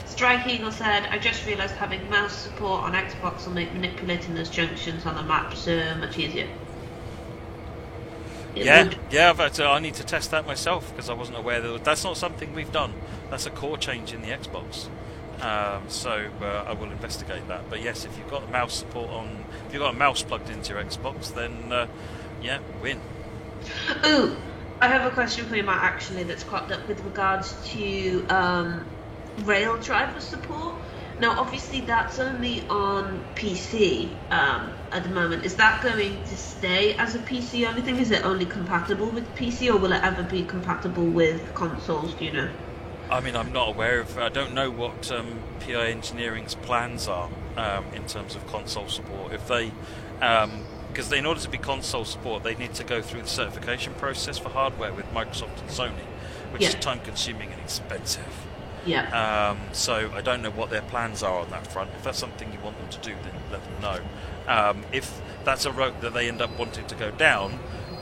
Strike Eagle said, I just realised having mouse support on Xbox will make manipulating those junctions on the map so much easier. I need to test that myself because I wasn't aware that's not something we've done. That's a core change in the Xbox. So I will investigate that. But yes, if you've got mouse support on, if you've got a mouse plugged into your Xbox, then yeah, win. Ooh, I have a question for you, Matt, actually, that's cropped up with regards to rail driver support. Now, obviously, that's only on PC at the moment. Is that going to stay as a PC only thing? Is it only compatible with PC, or will it ever be compatible with consoles, do you know? I mean, I'm not aware of... I don't know what PI Engineering's plans are in terms of console support. If they... because in order to be console support, they need to go through the certification process for hardware with Microsoft and Sony, which is time-consuming and expensive. Yeah. So I don't know what their plans are on that front. If that's something you want them to do, then let them know. If that's a route that they end up wanting to go down,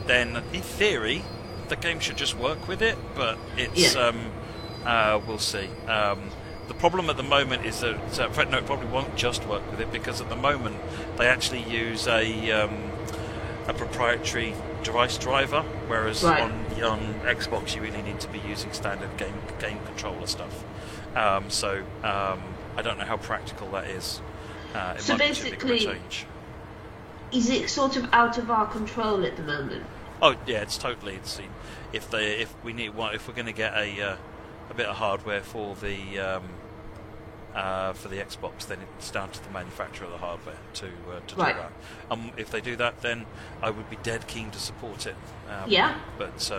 then in theory, the game should just work with it, but it's... we'll see. The problem at the moment is that in fact, no, it probably won't just work with it, because at the moment they actually use a proprietary device driver, whereas on Xbox you really need to be using standard game controller stuff. So I don't know how practical that is. It so might basically, be too big of a change. Is it sort of out of our control at the moment? Oh yeah, it's totally. If we're going to get a bit of hardware for the Xbox, then it's down to the manufacturer of the hardware to do that. If they do that, then I would be dead keen to support it. But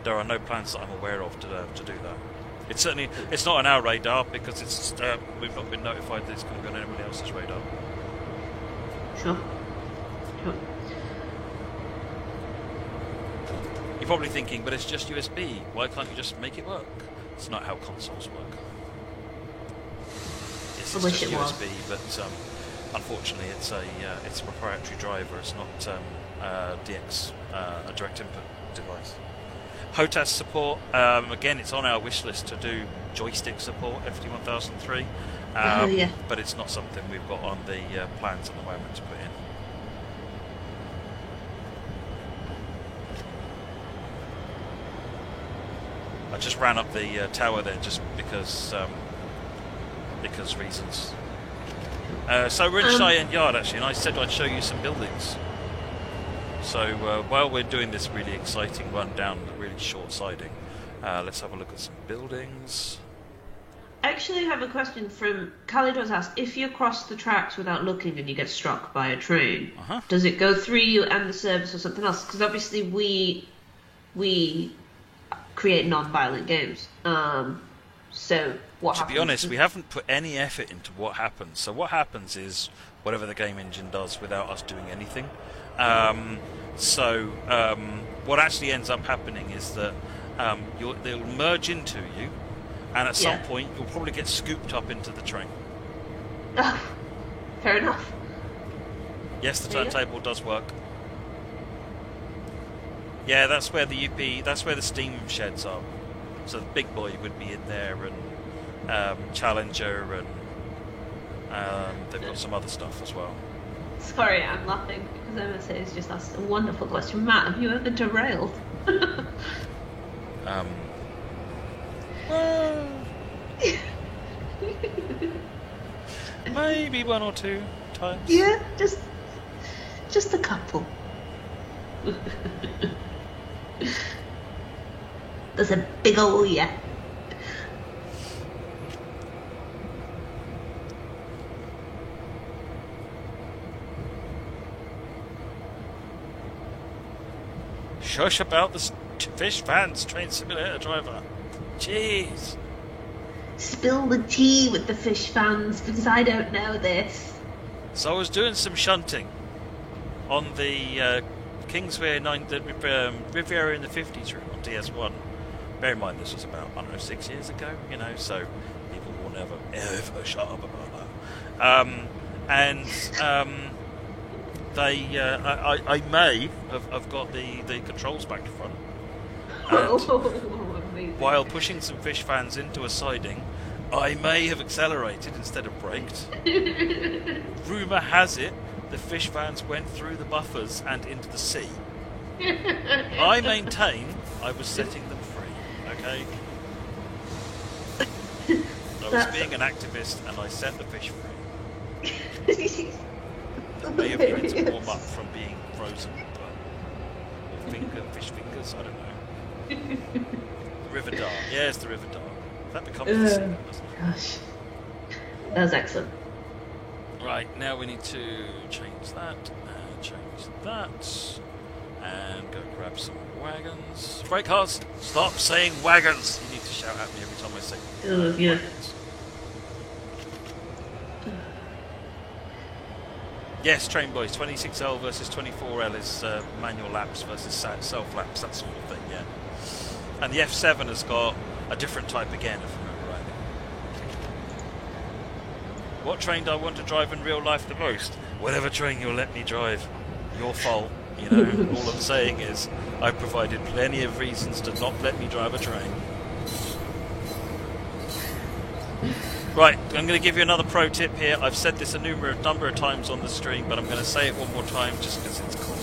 there are no plans that I'm aware of to do that. It's not on our radar, because we've not been notified that it's going to be on anybody else's radar. Sure. You're probably thinking, but it's just USB. Why can't you just make it work? It's not how consoles work. It's just USB, but unfortunately, it's a proprietary driver. It's not DX, a direct input device. HOTAS support, again, it's on our wish list to do joystick support, FT1003, but it's not something we've got on the plans at the moment to put in. I just ran up the tower there just because reasons. So we're in Cheyenne Yard, actually, and I said I'd show you some buildings. So while we're doing this really exciting run down the really short siding, let's have a look at some buildings. I actually have a question from Khalid was asked, if you cross the tracks without looking and you get struck by a train, does it go through you and the service or something else? Because obviously we create non-violent games. So what happens? To be honest, we haven't put any effort into what happens. So what happens is whatever the game engine does without us doing anything. What actually ends up happening is that they'll merge into you, and at some point you'll probably get scooped up into the train. Fair enough. Yes, the turntable does work. Yeah, that's where the steam sheds are. So the Big Boy would be in there, and Challenger, and they've got some other stuff as well. Sorry, I'm laughing because MSA has just asked a wonderful question. Matt, have you ever derailed? Well, maybe one or two times. Yeah, just a couple. There's a big ol' yeah. Shush about the fish fans train simulator driver. Jeez. Spill the tea with the fish fans, because I don't know this. So I was doing some shunting on the Kingsway Riviera in the 50s route on DS1. Bear in mind this was about, 6 years ago, so people will never, ever shut up about that. I may have got the controls back to front. While pushing some fish fans into a siding, I may have accelerated instead of braked. Rumour has it the fish fans went through the buffers and into the sea. I maintain I was setting them free, okay? I was being an activist and I set the fish free. They may have needed to warm up from being frozen, but fish fish fingers. I don't know. River Dart. Yeah, it's the River Dart. That becomes the signal, doesn't it? Gosh, that was excellent. Right, now we need to change that, and go grab some wagons. Freight cars, stop saying wagons! You need to shout at me every time I say Yeah. wagons. Yes, train boys, 26L versus 24L is manual laps versus self laps, that sort of thing, yeah. And the F7 has got a different type again, if I remember rightly. What train do I want to drive in real life the most? Whatever train you'll let me drive. Your fault, you know. All I'm saying is I've provided plenty of reasons to not let me drive a train. Right, I'm going to give you another pro tip here. I've said this a number of times on the stream, but I'm going to say it one more time just because it's cool.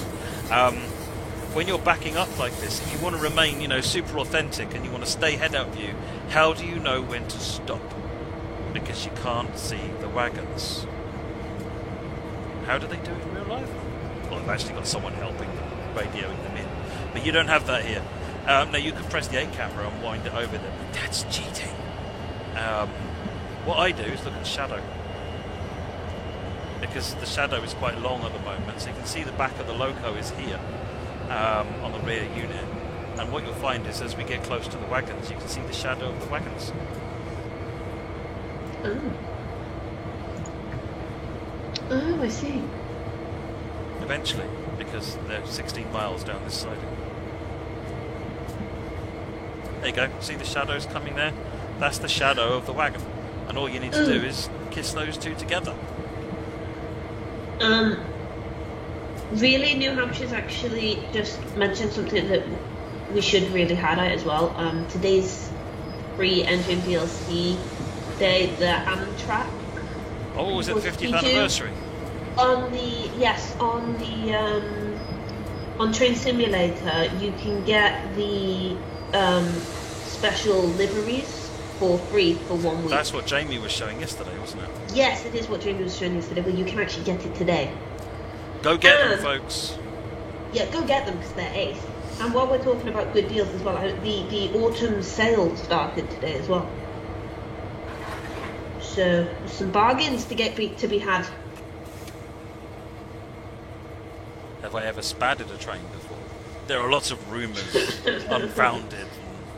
When you're backing up like this, and you want to remain, you know, super authentic, and you want to stay head-out view, how do you know when to stop? Because you can't see the wagons. How do they do it in real life? Well, I've actually got someone helping them, radioing them in. But you don't have that here. Now, you can press the 8 camera and wind it over them. That's cheating. What I do is look at the shadow. Because the shadow is quite long at the moment, so you can see the back of the loco is here on the rear unit. And what you'll find is as we get close to the wagons, you can see the shadow of the wagons. Oh, I see. Eventually, because they're 16 miles down this siding. There you go, see the shadows coming there? That's the shadow of the wagon. And all you need to do is kiss those two together. Really, New Hampshire's actually just mentioned something that we should really highlight as well. Today's free engine DLC day, the Amtrak. Oh, was it 50th anniversary? On Train Simulator, you can get the special liveries for free for 1 week. That's what Jamie was showing yesterday, wasn't it? Yes, it is what Jamie was showing yesterday, but you can actually get it today. Go get them, folks. Yeah, go get them because they're ace. And while we're talking about good deals as well, the autumn sale started today as well. So some bargains to be had. Have I ever spadded a train before? There are lots of rumours, unfounded.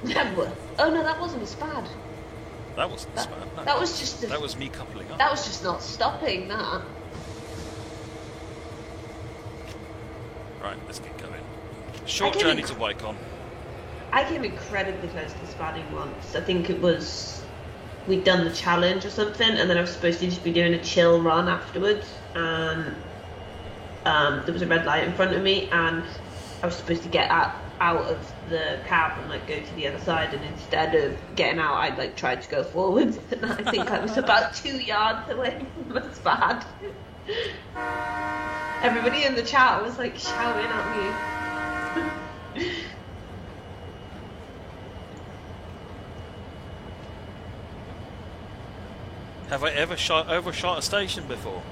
Never. Oh no, that wasn't a spad. That wasn't a spad. No. That was just. That was me coupling up. That was just not stopping. That. Right, let's get going. Short journey to Wycombe. I came incredibly close to spadding once. I think it was we'd done the challenge or something, and then I was supposed to just be doing a chill run afterwards, and there was a red light in front of me, and I was supposed to get out of the cab and like go to the other side, and instead of getting out, I like tried to go forwards, and I think I was about 2 yards away from a spad. Everybody in the chat was like shouting at me. Have I ever overshot a station before?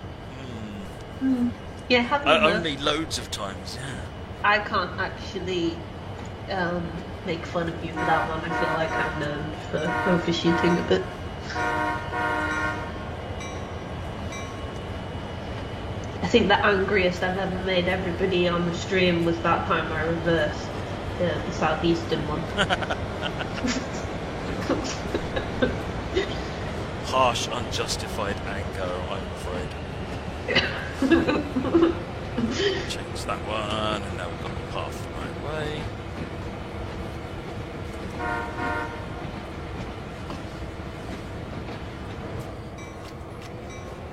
Yeah, haven't only loads of times. Yeah. I can't actually make fun of you for that one. I feel like I'm known for overshooting a bit. I think the angriest I've ever made everybody on the stream was that time I reversed the southeastern one. Harsh, unjustified anger, I'm afraid. Change that one, and now we've got the path the right way.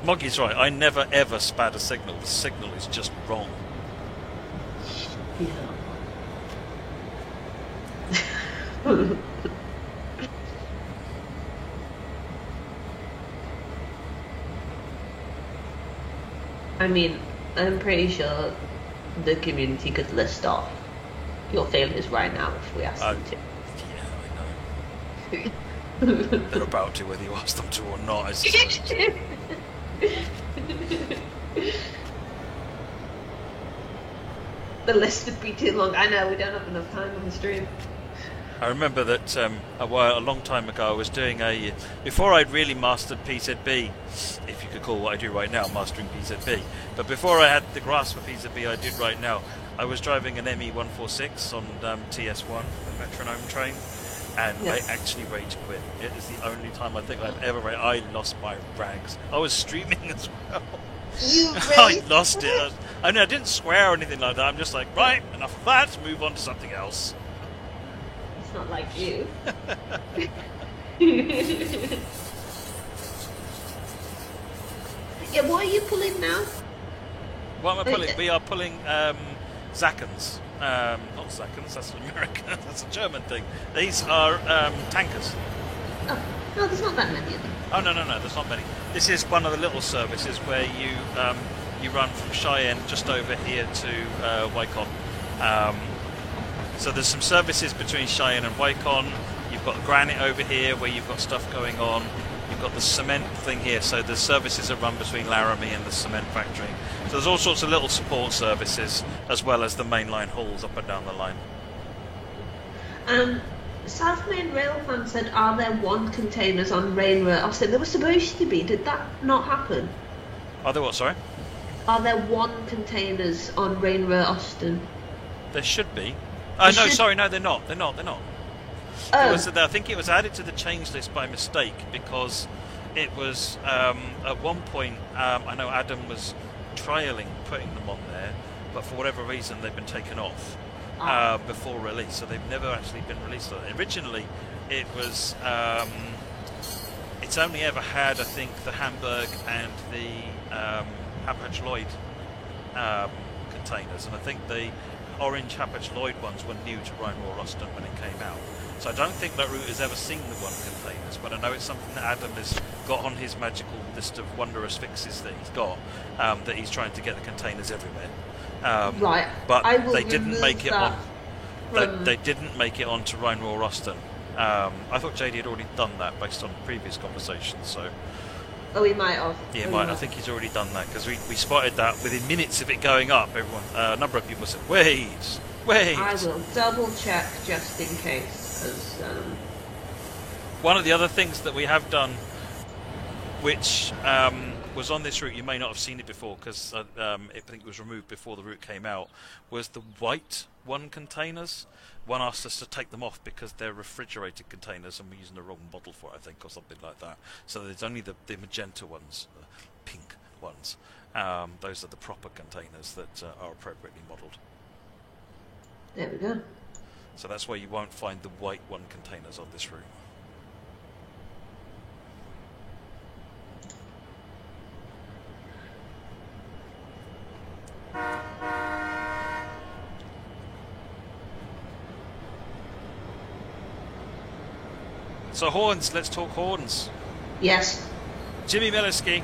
Moggy's right, I never ever spad a signal. The signal is just wrong. Yeah. I mean, I'm pretty sure the community could list off your failures right now if we asked them to. Yeah, I know. They're about to, whether you ask them to or not, I suppose. the list would be too long. I know, we don't have enough time on the stream. I remember that a long time ago I was doing before I'd really mastered PZB, if you could call what I do right now mastering PZB, but before I had the grasp of PZB I did right now, I was driving an ME146 on TS1, a metronome train, and I actually rage quit. It is the only time I think I've ever I lost my rags. I was streaming as well. I lost it. I mean, I didn't swear or anything like that. I'm just like, right, enough of that, move on to something else. It's not like you. Yeah, what are you pulling now? What am I pulling? We are pulling Zakans. Not Zakans, that's an American, that's a German thing. These are tankers. Oh, no, there's not that many of them. Oh, no, there's not many. This is one of the little services where you run from Cheyenne just over here to Wycon. So there's some services between Cheyenne and Wycon. You've got Granite over here where you've got stuff going on. You've got the cement thing here, so the services are run between Laramie and the cement factory. So there's all sorts of little support services as well as the mainline hauls up and down the line. South Main Railfan said, are there one containers on Rainway Austin? There was supposed to be. Did that not happen? Are there what, sorry? Are there one containers on Rainway Austin? There should be. No, sorry, no, they're not. They're not. Oh. I think it was added to the change list by mistake because it was, at one point, I know Adam was trialling putting them on there, but for whatever reason they've been taken off before release, so they've never actually been released. Originally, it was, it's only ever had, I think, the Hamburg and the Hapag Lloyd containers, and I think the orange Hapag Lloyd ones were new to Rhine-Royal Austin when it came out. So I don't think that route has ever seen the one containers, but I know it's something that Adam has got on his magical list of wondrous fixes that he's got, that he's trying to get the containers everywhere. Right. But they didn't make it on. They didn't make it onto Rhine-Royal Austin. I thought JD had already done that based on previous conversations. So. Oh, he might have. Yeah, he might. I think he's already done that because we spotted that within minutes of it going up. Everyone, a number of people said, "Wait." I will double check just in case. One of the other things that we have done, which was on this route, you may not have seen it before because I think it was removed before the route came out, was the white one containers. One asked us to take them off because they're refrigerated containers and we're using the wrong model for it, I think, or something like that. So there's only the magenta ones, the pink ones. Those are the proper containers that are appropriately modelled. There we go. So that's why you won't find the white one containers on this route. So horns, let's talk horns. Yes. Jimmy Millisky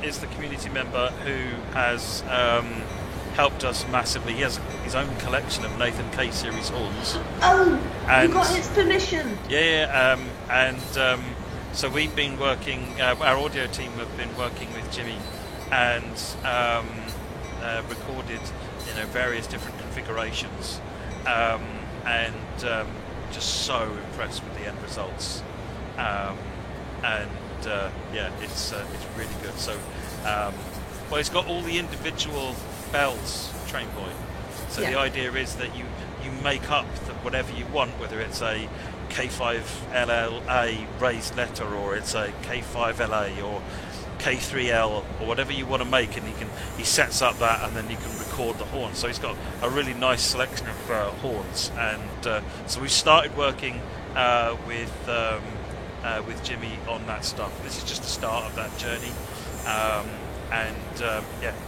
is the community member who has helped us massively. He has his own collection of Nathan K series horns. Oh, you got his permission. Yeah, so we've been working. Our audio team have been working with Jimmy and recorded, various different configurations, and just so impressed with the end results. It's really good. So, it's got all the individual bells, Train Boy. So the idea is that you make up whatever you want, whether it's a K5LLA raised letter or it's a K5LA or K3L or whatever you want to make, and he sets up that and then you can record the horn. So he's got a really nice selection of horns, and so we started working with Jimmy on that stuff. This is just the start of that journey,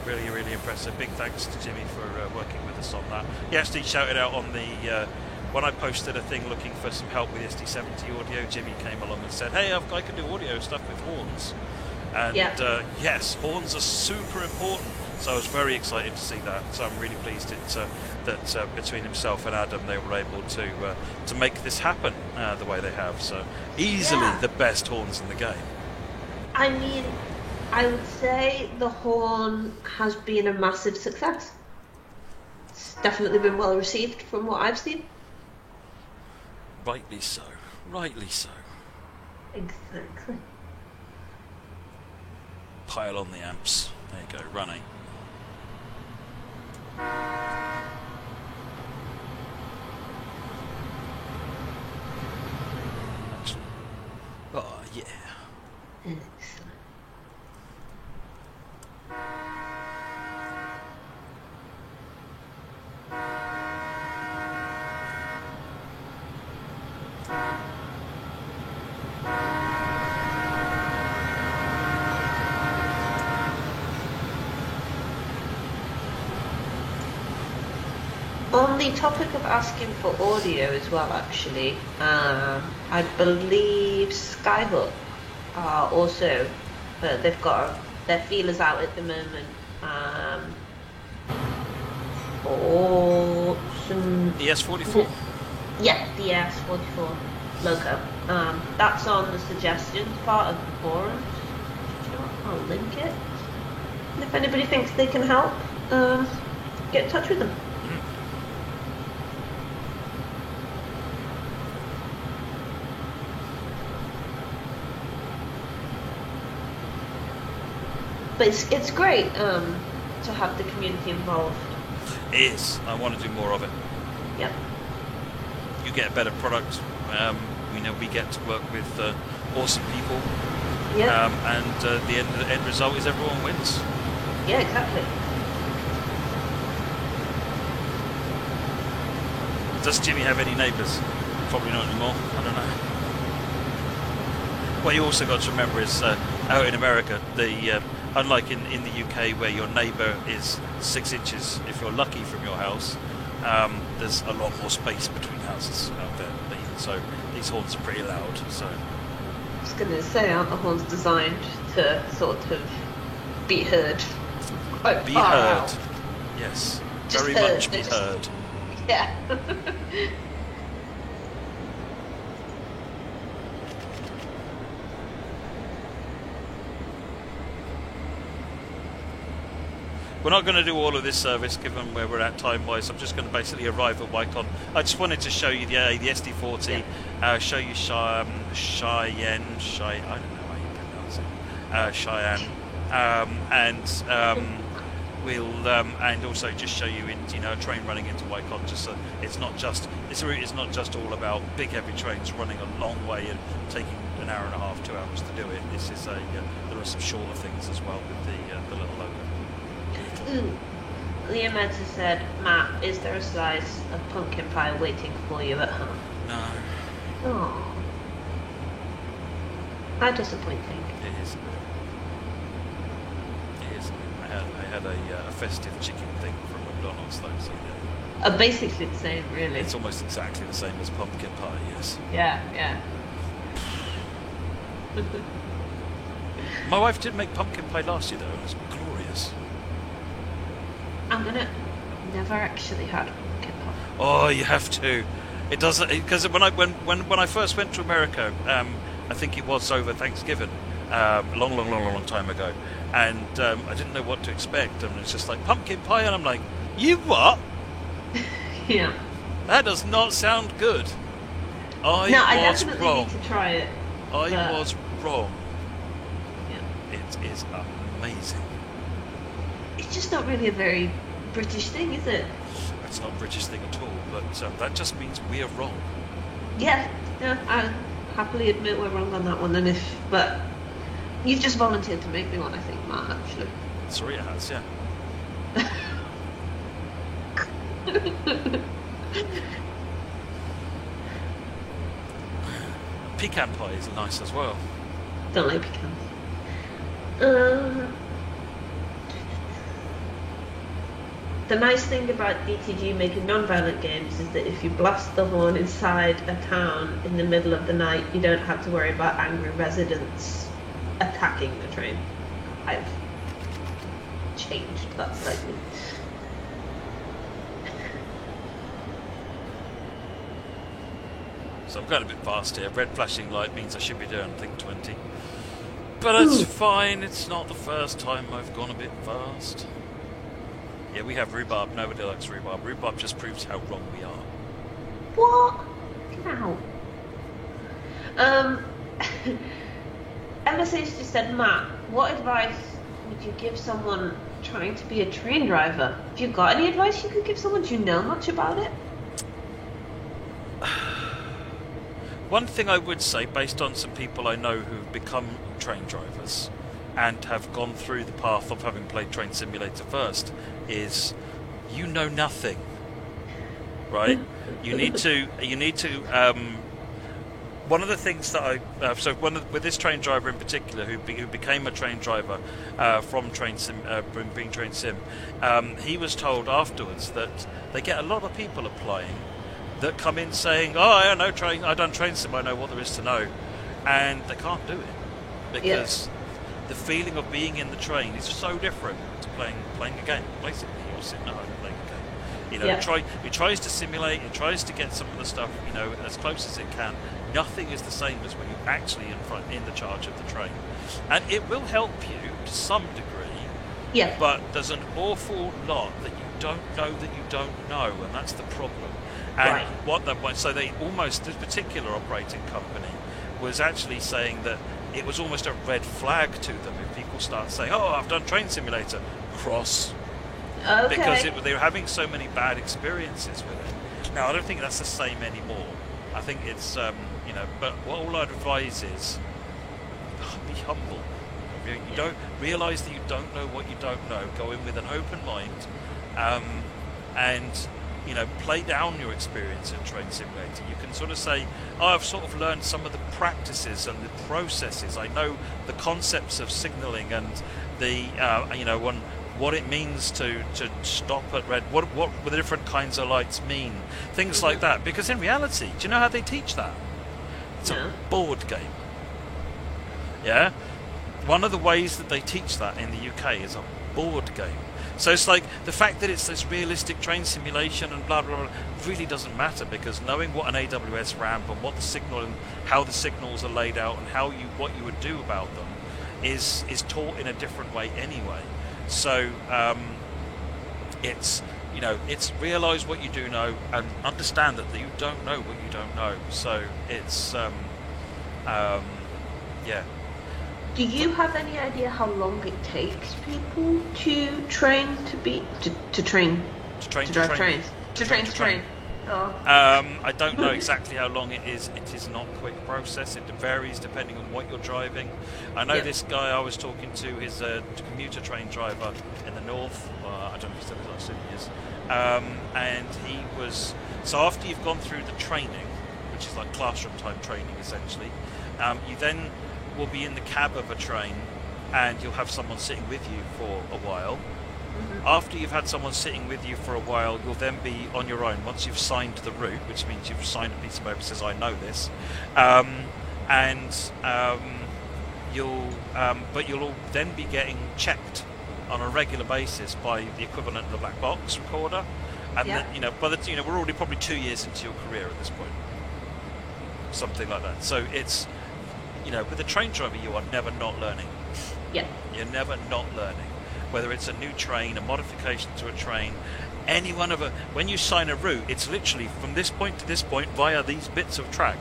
really, really impressive. Big thanks to Jimmy for working with us on that. He actually shouted out on the when I posted a thing looking for some help with SD70 audio. Jimmy came along and said, "Hey, I can do audio stuff with horns." And yes, horns are super important. So I was very excited to see that. So I'm really pleased that between himself and Adam, they were able to make this happen the way they have. So easily the best horns in the game. I mean, I would say the horn has been a massive success. It's definitely been well received from what I've seen. Rightly so. Rightly so. Exactly. Pile on the amps. There you go, running. Excellent. Oh, yeah. Excellent. On the topic of asking for audio as well, actually, I believe Skyhook are also, they've got their feelers out at the moment for some... The S44? Yeah, the S44 logo. That's on the suggestions part of the forums. I'll link it. And if anybody thinks they can help, get in touch with them. But it's great to have the community involved. It is. I want to do more of it. Yep. You get a better product. We get to work with awesome people. Yeah. And the end result is everyone wins. Yeah, exactly. Does Jimmy have any neighbours? Probably not anymore. I don't know. What you also got to remember is out in America, unlike in the UK where your neighbour is 6 inches, if you're lucky, from your house, there's a lot more space between houses out there. So these horns are pretty loud. So I was going to say, aren't the horns designed to sort of be heard? Quite be far heard. out? Yes. Just Very heard, much be just- heard. Yeah. We're not going to do all of this service given where we're at time-wise. I'm just going to basically arrive at Wycon. I just wanted to show you the SD40, show you Cheyenne, I don't know how you pronounce it, Cheyenne, and also just show you a train running into Wycon. Just so it's not just this route is not just all about big heavy trains running a long way and taking an hour and a half, 2 hours to do it. This is there are some shorter things as well with the little logo. Liam Edson said, Matt, is there a slice of pumpkin pie waiting for you at home? No. Oh. How disappointing. It is. It is. I had a festive chicken thing from McDonald's though, so yeah. Basically the same, really. It's almost exactly the same as pumpkin pie, yes. Yeah. My wife did make pumpkin pie last year though, and it was glorious. Never actually had pumpkin pie. Oh, you have to. It doesn't, because when I first went to America, I think it was over Thanksgiving, a long time ago, and I didn't know what to expect, and it's just like pumpkin pie, and I'm like, you what? Yeah. That does not sound good. I definitely wrong. need to try it. I was wrong. Yeah. It is amazing. It's just not really a very British thing, is it? It's not a British thing at all, but that just means we are wrong. Yeah, I happily admit we're wrong on that one. But you've just volunteered to make me one, I think, Matt. Actually. Sorry, it has, yeah. Pecan pie is nice as well. Don't like pecans. The nice thing about DTG making non-violent games is that if you blast the horn inside a town in the middle of the night, you don't have to worry about angry residents attacking the train. I've changed that slightly. So I'm going a bit fast here. Red flashing light means I should be doing, I think, 20. But it's fine. It's not the first time I've gone a bit fast. Yeah, we have rhubarb. Nobody likes rhubarb. Rhubarb just proves how wrong we are. What? Get out. Emma says, she said, Matt, what advice would you give someone trying to be a train driver? Have you got any advice you could give someone? Do you know much about it? One thing I would say, based on some people I know who've become train drivers and have gone through the path of having played Train Simulator first, is you know nothing, right? You need to. One of the things that with this train driver in particular, who became a train driver from being Train Sim, he was told afterwards that they get a lot of people applying that come in saying, "Oh, I know train. I done Train Sim. I know what there is to know," and they can't do it because the feeling of being in the train is so different to playing a game. Basically, you're sitting at home playing a game. You know, it tries to simulate. It tries to get some of the stuff, you know, as close as it can. Nothing is the same as when you're actually in the charge of the train, and it will help you to some degree. Yeah. But there's an awful lot that you don't know that you don't know, and that's the problem. And this particular operating company was actually saying that it was almost a red flag to them if people start saying, "Oh, I've done Train Simulator," cross. Okay. Because they were having so many bad experiences with it. Now, I don't think that's the same anymore. I think it's, but all I'd advise is be humble. You don't realise that you don't know what you don't know. Go in with an open mind, and play down your experience in Train Simulator. You can sort of say, "Oh, I've sort of learned some of the practices and the processes. I know the concepts of signalling and the what it means to stop at red, what the different kinds of lights mean, things like that." Because in reality, do you know how they teach that? It's a board game. Yeah? One of the ways that they teach that in the UK is a board game. So it's like the fact that it's this realistic train simulation and blah blah blah really doesn't matter, because knowing what an AWS ramp and what the signal and how the signals are laid out and what you would do about them is taught in a different way anyway. So it's realise what you do know and understand that you don't know what you don't know. So it's Do you have any idea how long it takes people to train to train train? Oh. I don't know exactly how long it is. It is not a quick process. It varies depending on what you're driving. I know this guy I was talking to is a commuter train driver in the north. I don't know if he's still in Sydney is. And he was... So after you've gone through the training, which is like classroom type training essentially, you then will be in the cab of a train and you'll have someone sitting with you for a while. After you've had someone sitting with you for a while, you'll then be on your own once you've signed the route, which means you've signed a piece of paper that says, "I know this," you'll all then be getting checked on a regular basis by the equivalent of the black box recorder, and then, we're already probably 2 years into your career at this point, something like that. So it's with a train driver, you are never not learning. Yeah, you're never not learning. Whether it's a new train, a modification to a train, when you sign a route, it's literally from this point to this point via these bits of track.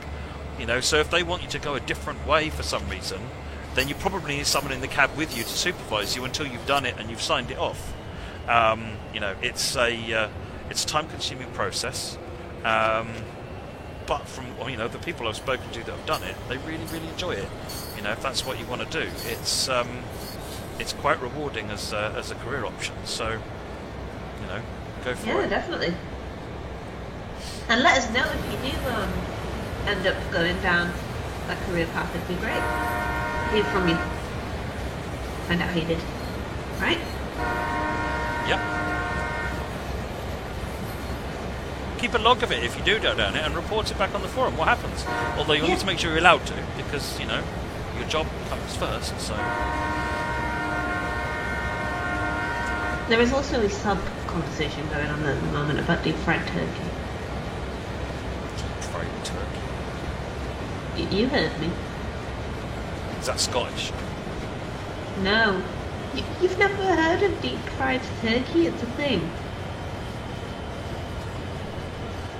So if they want you to go a different way for some reason, then you probably need someone in the cab with you to supervise you until you've done it and you've signed it off. It's a time-consuming process. But from the people I've spoken to that have done it, they really, really enjoy it. If that's what you want to do, it's quite rewarding as a career option. So, go for it. Yeah, definitely. And let us know if you do end up going down that career path. It'd be great. Hear from you. Find out how you did. Right? Yep. Keep a log of it if you do go down it and report it back on the forum. What happens? Although you'll need to make sure you're allowed to, because your job comes first. So. There is also a sub-conversation going on at the moment about deep-fried turkey. Deep-fried turkey? You heard me. Is that Scottish? No. You've never heard of deep fried turkey? It's a thing.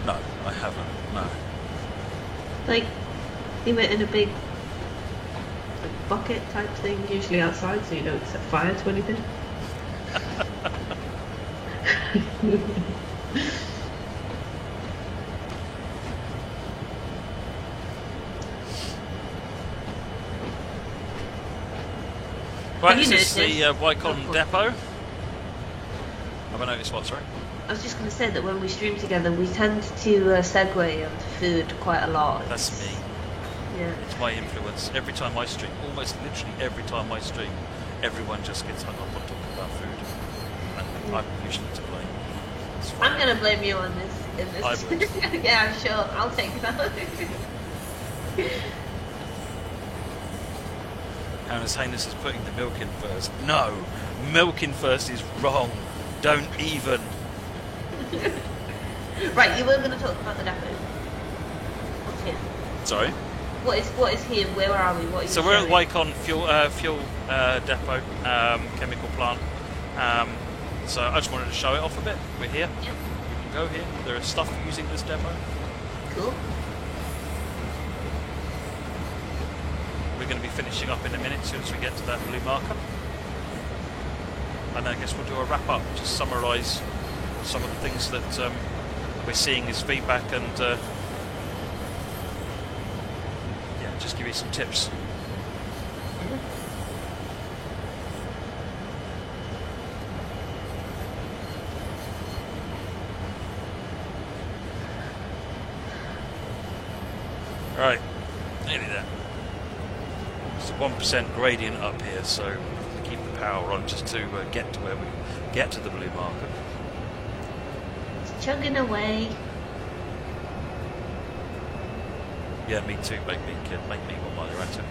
No, I haven't. No. Like, leave it in a big like, bucket type thing, usually outside, so you don't set fire to anything. Right, Have you this is the noticed- Wycon Oh, depot. Have I noticed what, sorry? I was just going to say that when we stream together, we tend to segue onto food quite a lot. That's me. Yeah. It's my influence. Every time I stream, almost literally every time I stream, everyone just gets hung up on talking about food. And I'm usually to blame. It's fine. I'm going to blame you on this. In this. I would. Yeah, sure. I'll take that. And His Highness is putting the milk in first. No! Milk in first is wrong. Don't even. Right, you were going to talk about the depot. What's here? Sorry? What is here? Where are we? What are you So we're at showing? Wycon fuel depot, chemical plant. So I just wanted to show it off a bit. We're here. Yeah. We can go here. There is stuff using this depot. Cool. We're going to be finishing up in a minute as soon as we get to that blue marker. And I guess we'll do a wrap up, just summarise some of the things that we're seeing as feedback and yeah, just give you some tips. Right, nearly there. It's a 1% gradient up here, so we keep the power on just to get to where we get to the blue marker. It's chugging away. Yeah, me too. Make me one while you're at it.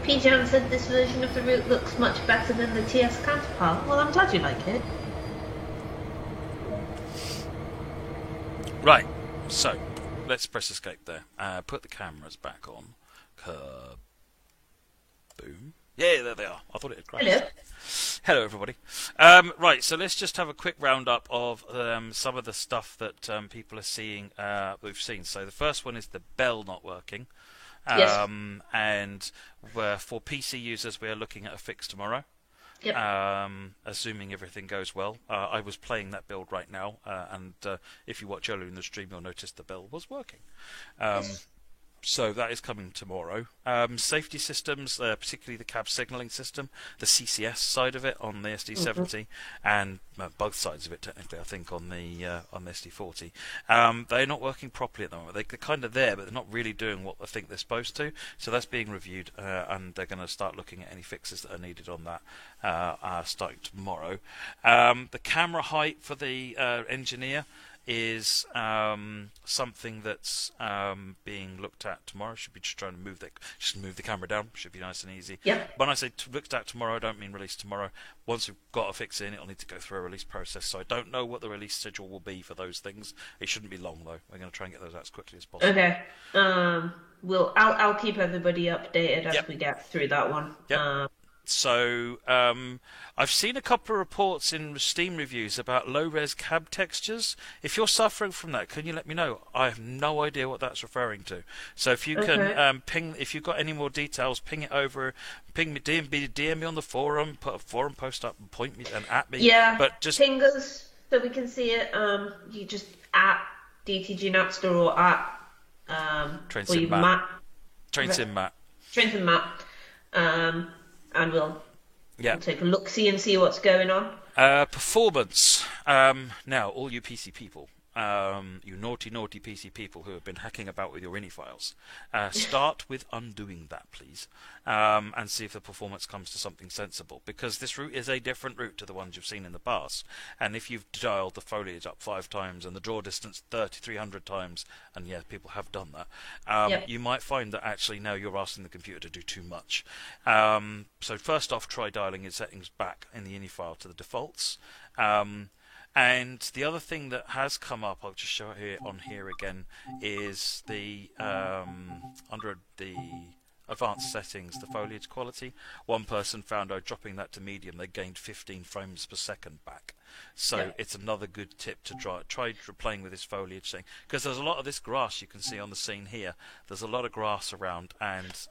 P-Jan said this version of the route looks much better than the TS counterpart. Well, I'm glad you like it. Right, so let's press escape there. Put the cameras back on. Boom. Yeah, there they are. I thought it had crashed. Hello. Hello, everybody. Right, so let's just have a quick roundup of some of the stuff that people are seeing. We've seen. So the first one is the bell not working. Yes. And for PC users, we are looking at a fix tomorrow. Yep. Assuming everything goes well. I was playing that build right now, and if you watch earlier in the stream, you'll notice the bell was working. Yes. So that is coming tomorrow. Safety systems, particularly the cab signalling system, the CCS side of it on the SD70, and both sides of it technically, I think, on the SD40. They're not working properly at the moment. They're kind of there, but they're not really doing what I think they're supposed to. So that's being reviewed, and they're going to start looking at any fixes that are needed on that starting tomorrow. The camera height for the Engineer is something that's being looked at tomorrow. Should be just trying to move the camera down. Should be nice and easy. Yep. When I say looked at tomorrow, I don't mean release tomorrow. Once we've got a fix in, it'll need to go through a release process. So I don't know what the release schedule will be for those things. It shouldn't be long though. We're going to try and get those out as quickly as possible. Okay. I'll keep everybody updated as Yep. we get through that one. Yep. So I've seen a couple of reports in Steam reviews about low-res cab textures. If you're suffering from that, can you let me know? I have no idea what that's referring to. So if you can ping, if you've got any more details, ping it over. Ping me, DM me on the forum, put a forum post up, and point me and at me. Yeah. But just ping us so we can see it. You just at DTG Napster or at Trainsim or you Matt. Matt. Trainsim Matt. Trainsim Matt. And we'll Yeah. take a look-see and see what's going on. Performance. Now, all you PC people, you naughty PC people who have been hacking about with your INI files, start with undoing that, please, and see if the performance comes to something sensible. Because this route is a different route to the ones you've seen in the past. And if you've dialed the foliage up 5 times and the draw distance 300 times, and yeah, people have done that, Yep. you might find that actually now you're asking the computer to do too much. So first off, try dialing your settings back in the INI file to the defaults. And the other thing that has come up, I'll just show it here on here again, is the under the advanced settings, the foliage quality. One person found dropping that to medium, they gained 15 frames per second back. So it's another good tip to try playing with this foliage thing, because there's a lot of this grass you can see on the scene here. There's a lot of grass around, and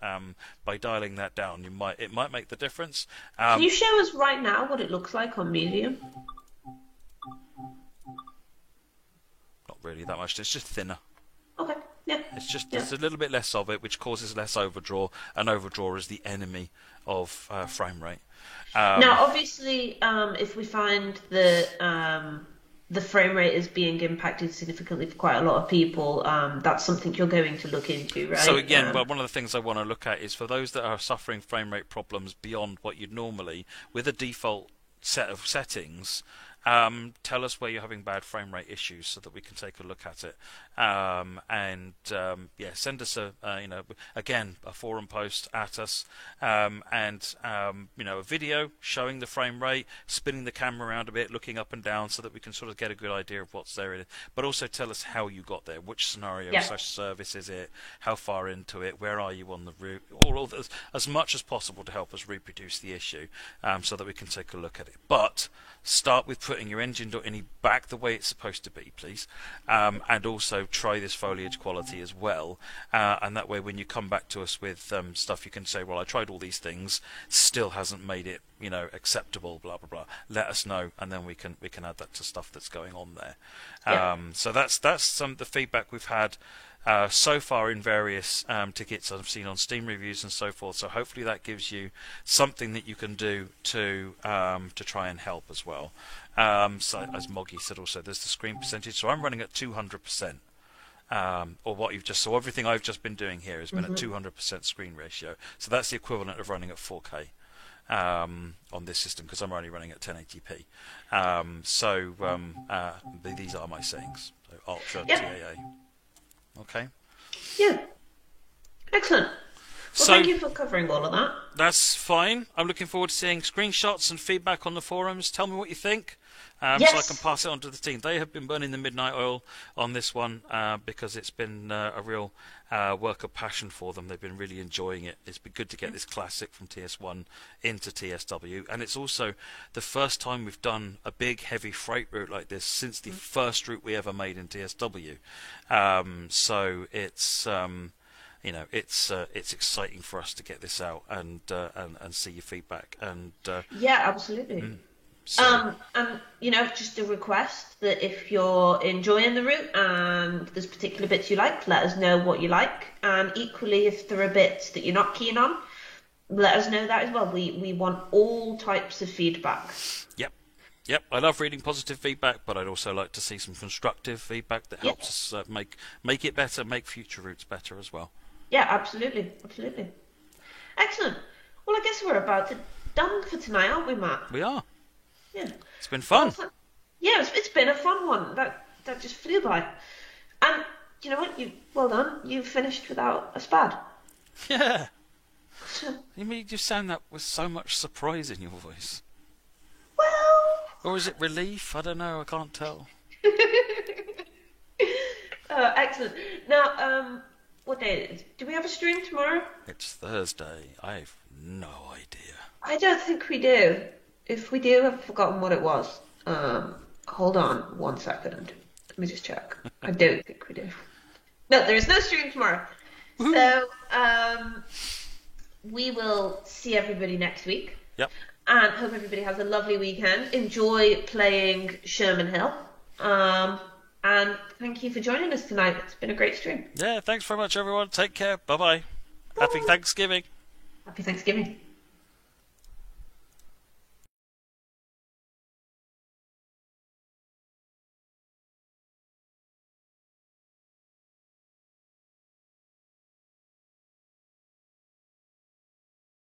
by dialing that down, it might make the difference. Can you show us right now what it looks like on medium? Not really that much. It's just thinner. Okay. Yeah. It's just there's a little bit less of it, which causes less overdraw, and overdraw is the enemy of frame rate. Now, obviously, if we find the frame rate is being impacted significantly for quite a lot of people, that's something you're going to look into, right? So again, one of the things I want to look at is for those that are suffering frame rate problems beyond what you'd normally, with a default set of settings, tell us where you're having bad frame rate issues so that we can take a look at it. Send us a forum post at us, a video showing the frame rate, spinning the camera around a bit, looking up and down, so that we can sort of get a good idea of what's there. But also tell us how you got there, which scenario / service is it, how far into it, where are you on the route, all this, as much as possible to help us reproduce the issue, so that we can take a look at it. But start with putting your engine.ini back the way it's supposed to be, please, and also try this foliage quality as well, and that way when you come back to us with stuff, you can say, well, I tried all these things, still hasn't made it acceptable, blah blah blah. Let us know, and then we can add that to stuff that's going on there. So that's some of the feedback we've had so far in various tickets I've seen on Steam reviews and so forth. So hopefully that gives you something that you can do to try and help as well. So as Moggy said, also there's the screen percentage. So I'm running at 200%. Or what you've just so everything I've just been doing here has been at 200% screen ratio. So that's the equivalent of running at 4K on this system, because I'm only running at 1080p. These are my settings. So Ultra, TAA. Okay. Yeah. Excellent. Well, thank you for covering all of that. That's fine. I'm looking forward to seeing screenshots and feedback on the forums. Tell me what you think, so I can pass it on to the team. They have been burning the midnight oil on this one because it's been a real work of passion for them. They've been really enjoying it. It's been good to get this classic from TS1 into TSW, and it's also the first time we've done a big heavy freight route like this since the first route we ever made in TSW. So it's it's exciting for us to get this out and see your feedback. And absolutely. And just a request that if you're enjoying the route and there's particular bits you like, let us know what you like. And equally, if there are bits that you're not keen on, let us know that as well. We want all types of feedback. Yep, I love reading positive feedback, but I'd also like to see some constructive feedback that helps us make it better, make future routes better as well. Yeah, absolutely. Excellent. Well, I guess we're about done for tonight, aren't we, Matt? We are. Yeah. It's been fun. It's been a fun one. That just flew by. And you know what? Well done. You finished without a spad. Yeah. You sound that with so much surprise in your voice. Well. Or is it relief? I don't know. I can't tell. Excellent. Now, what day is it? Do we have a stream tomorrow? It's Thursday. I've no idea. I don't think we do. If we do, I've forgotten what it was. Hold on 1 second. Let me just check. I don't think we do. No, there is no stream tomorrow. So, we will see everybody next week. Yep. And hope everybody has a lovely weekend. Enjoy playing Sherman Hill. And thank you for joining us tonight. It's been a great stream. Yeah, thanks very much, everyone. Take care. Bye-bye. Happy Thanksgiving. Happy Thanksgiving.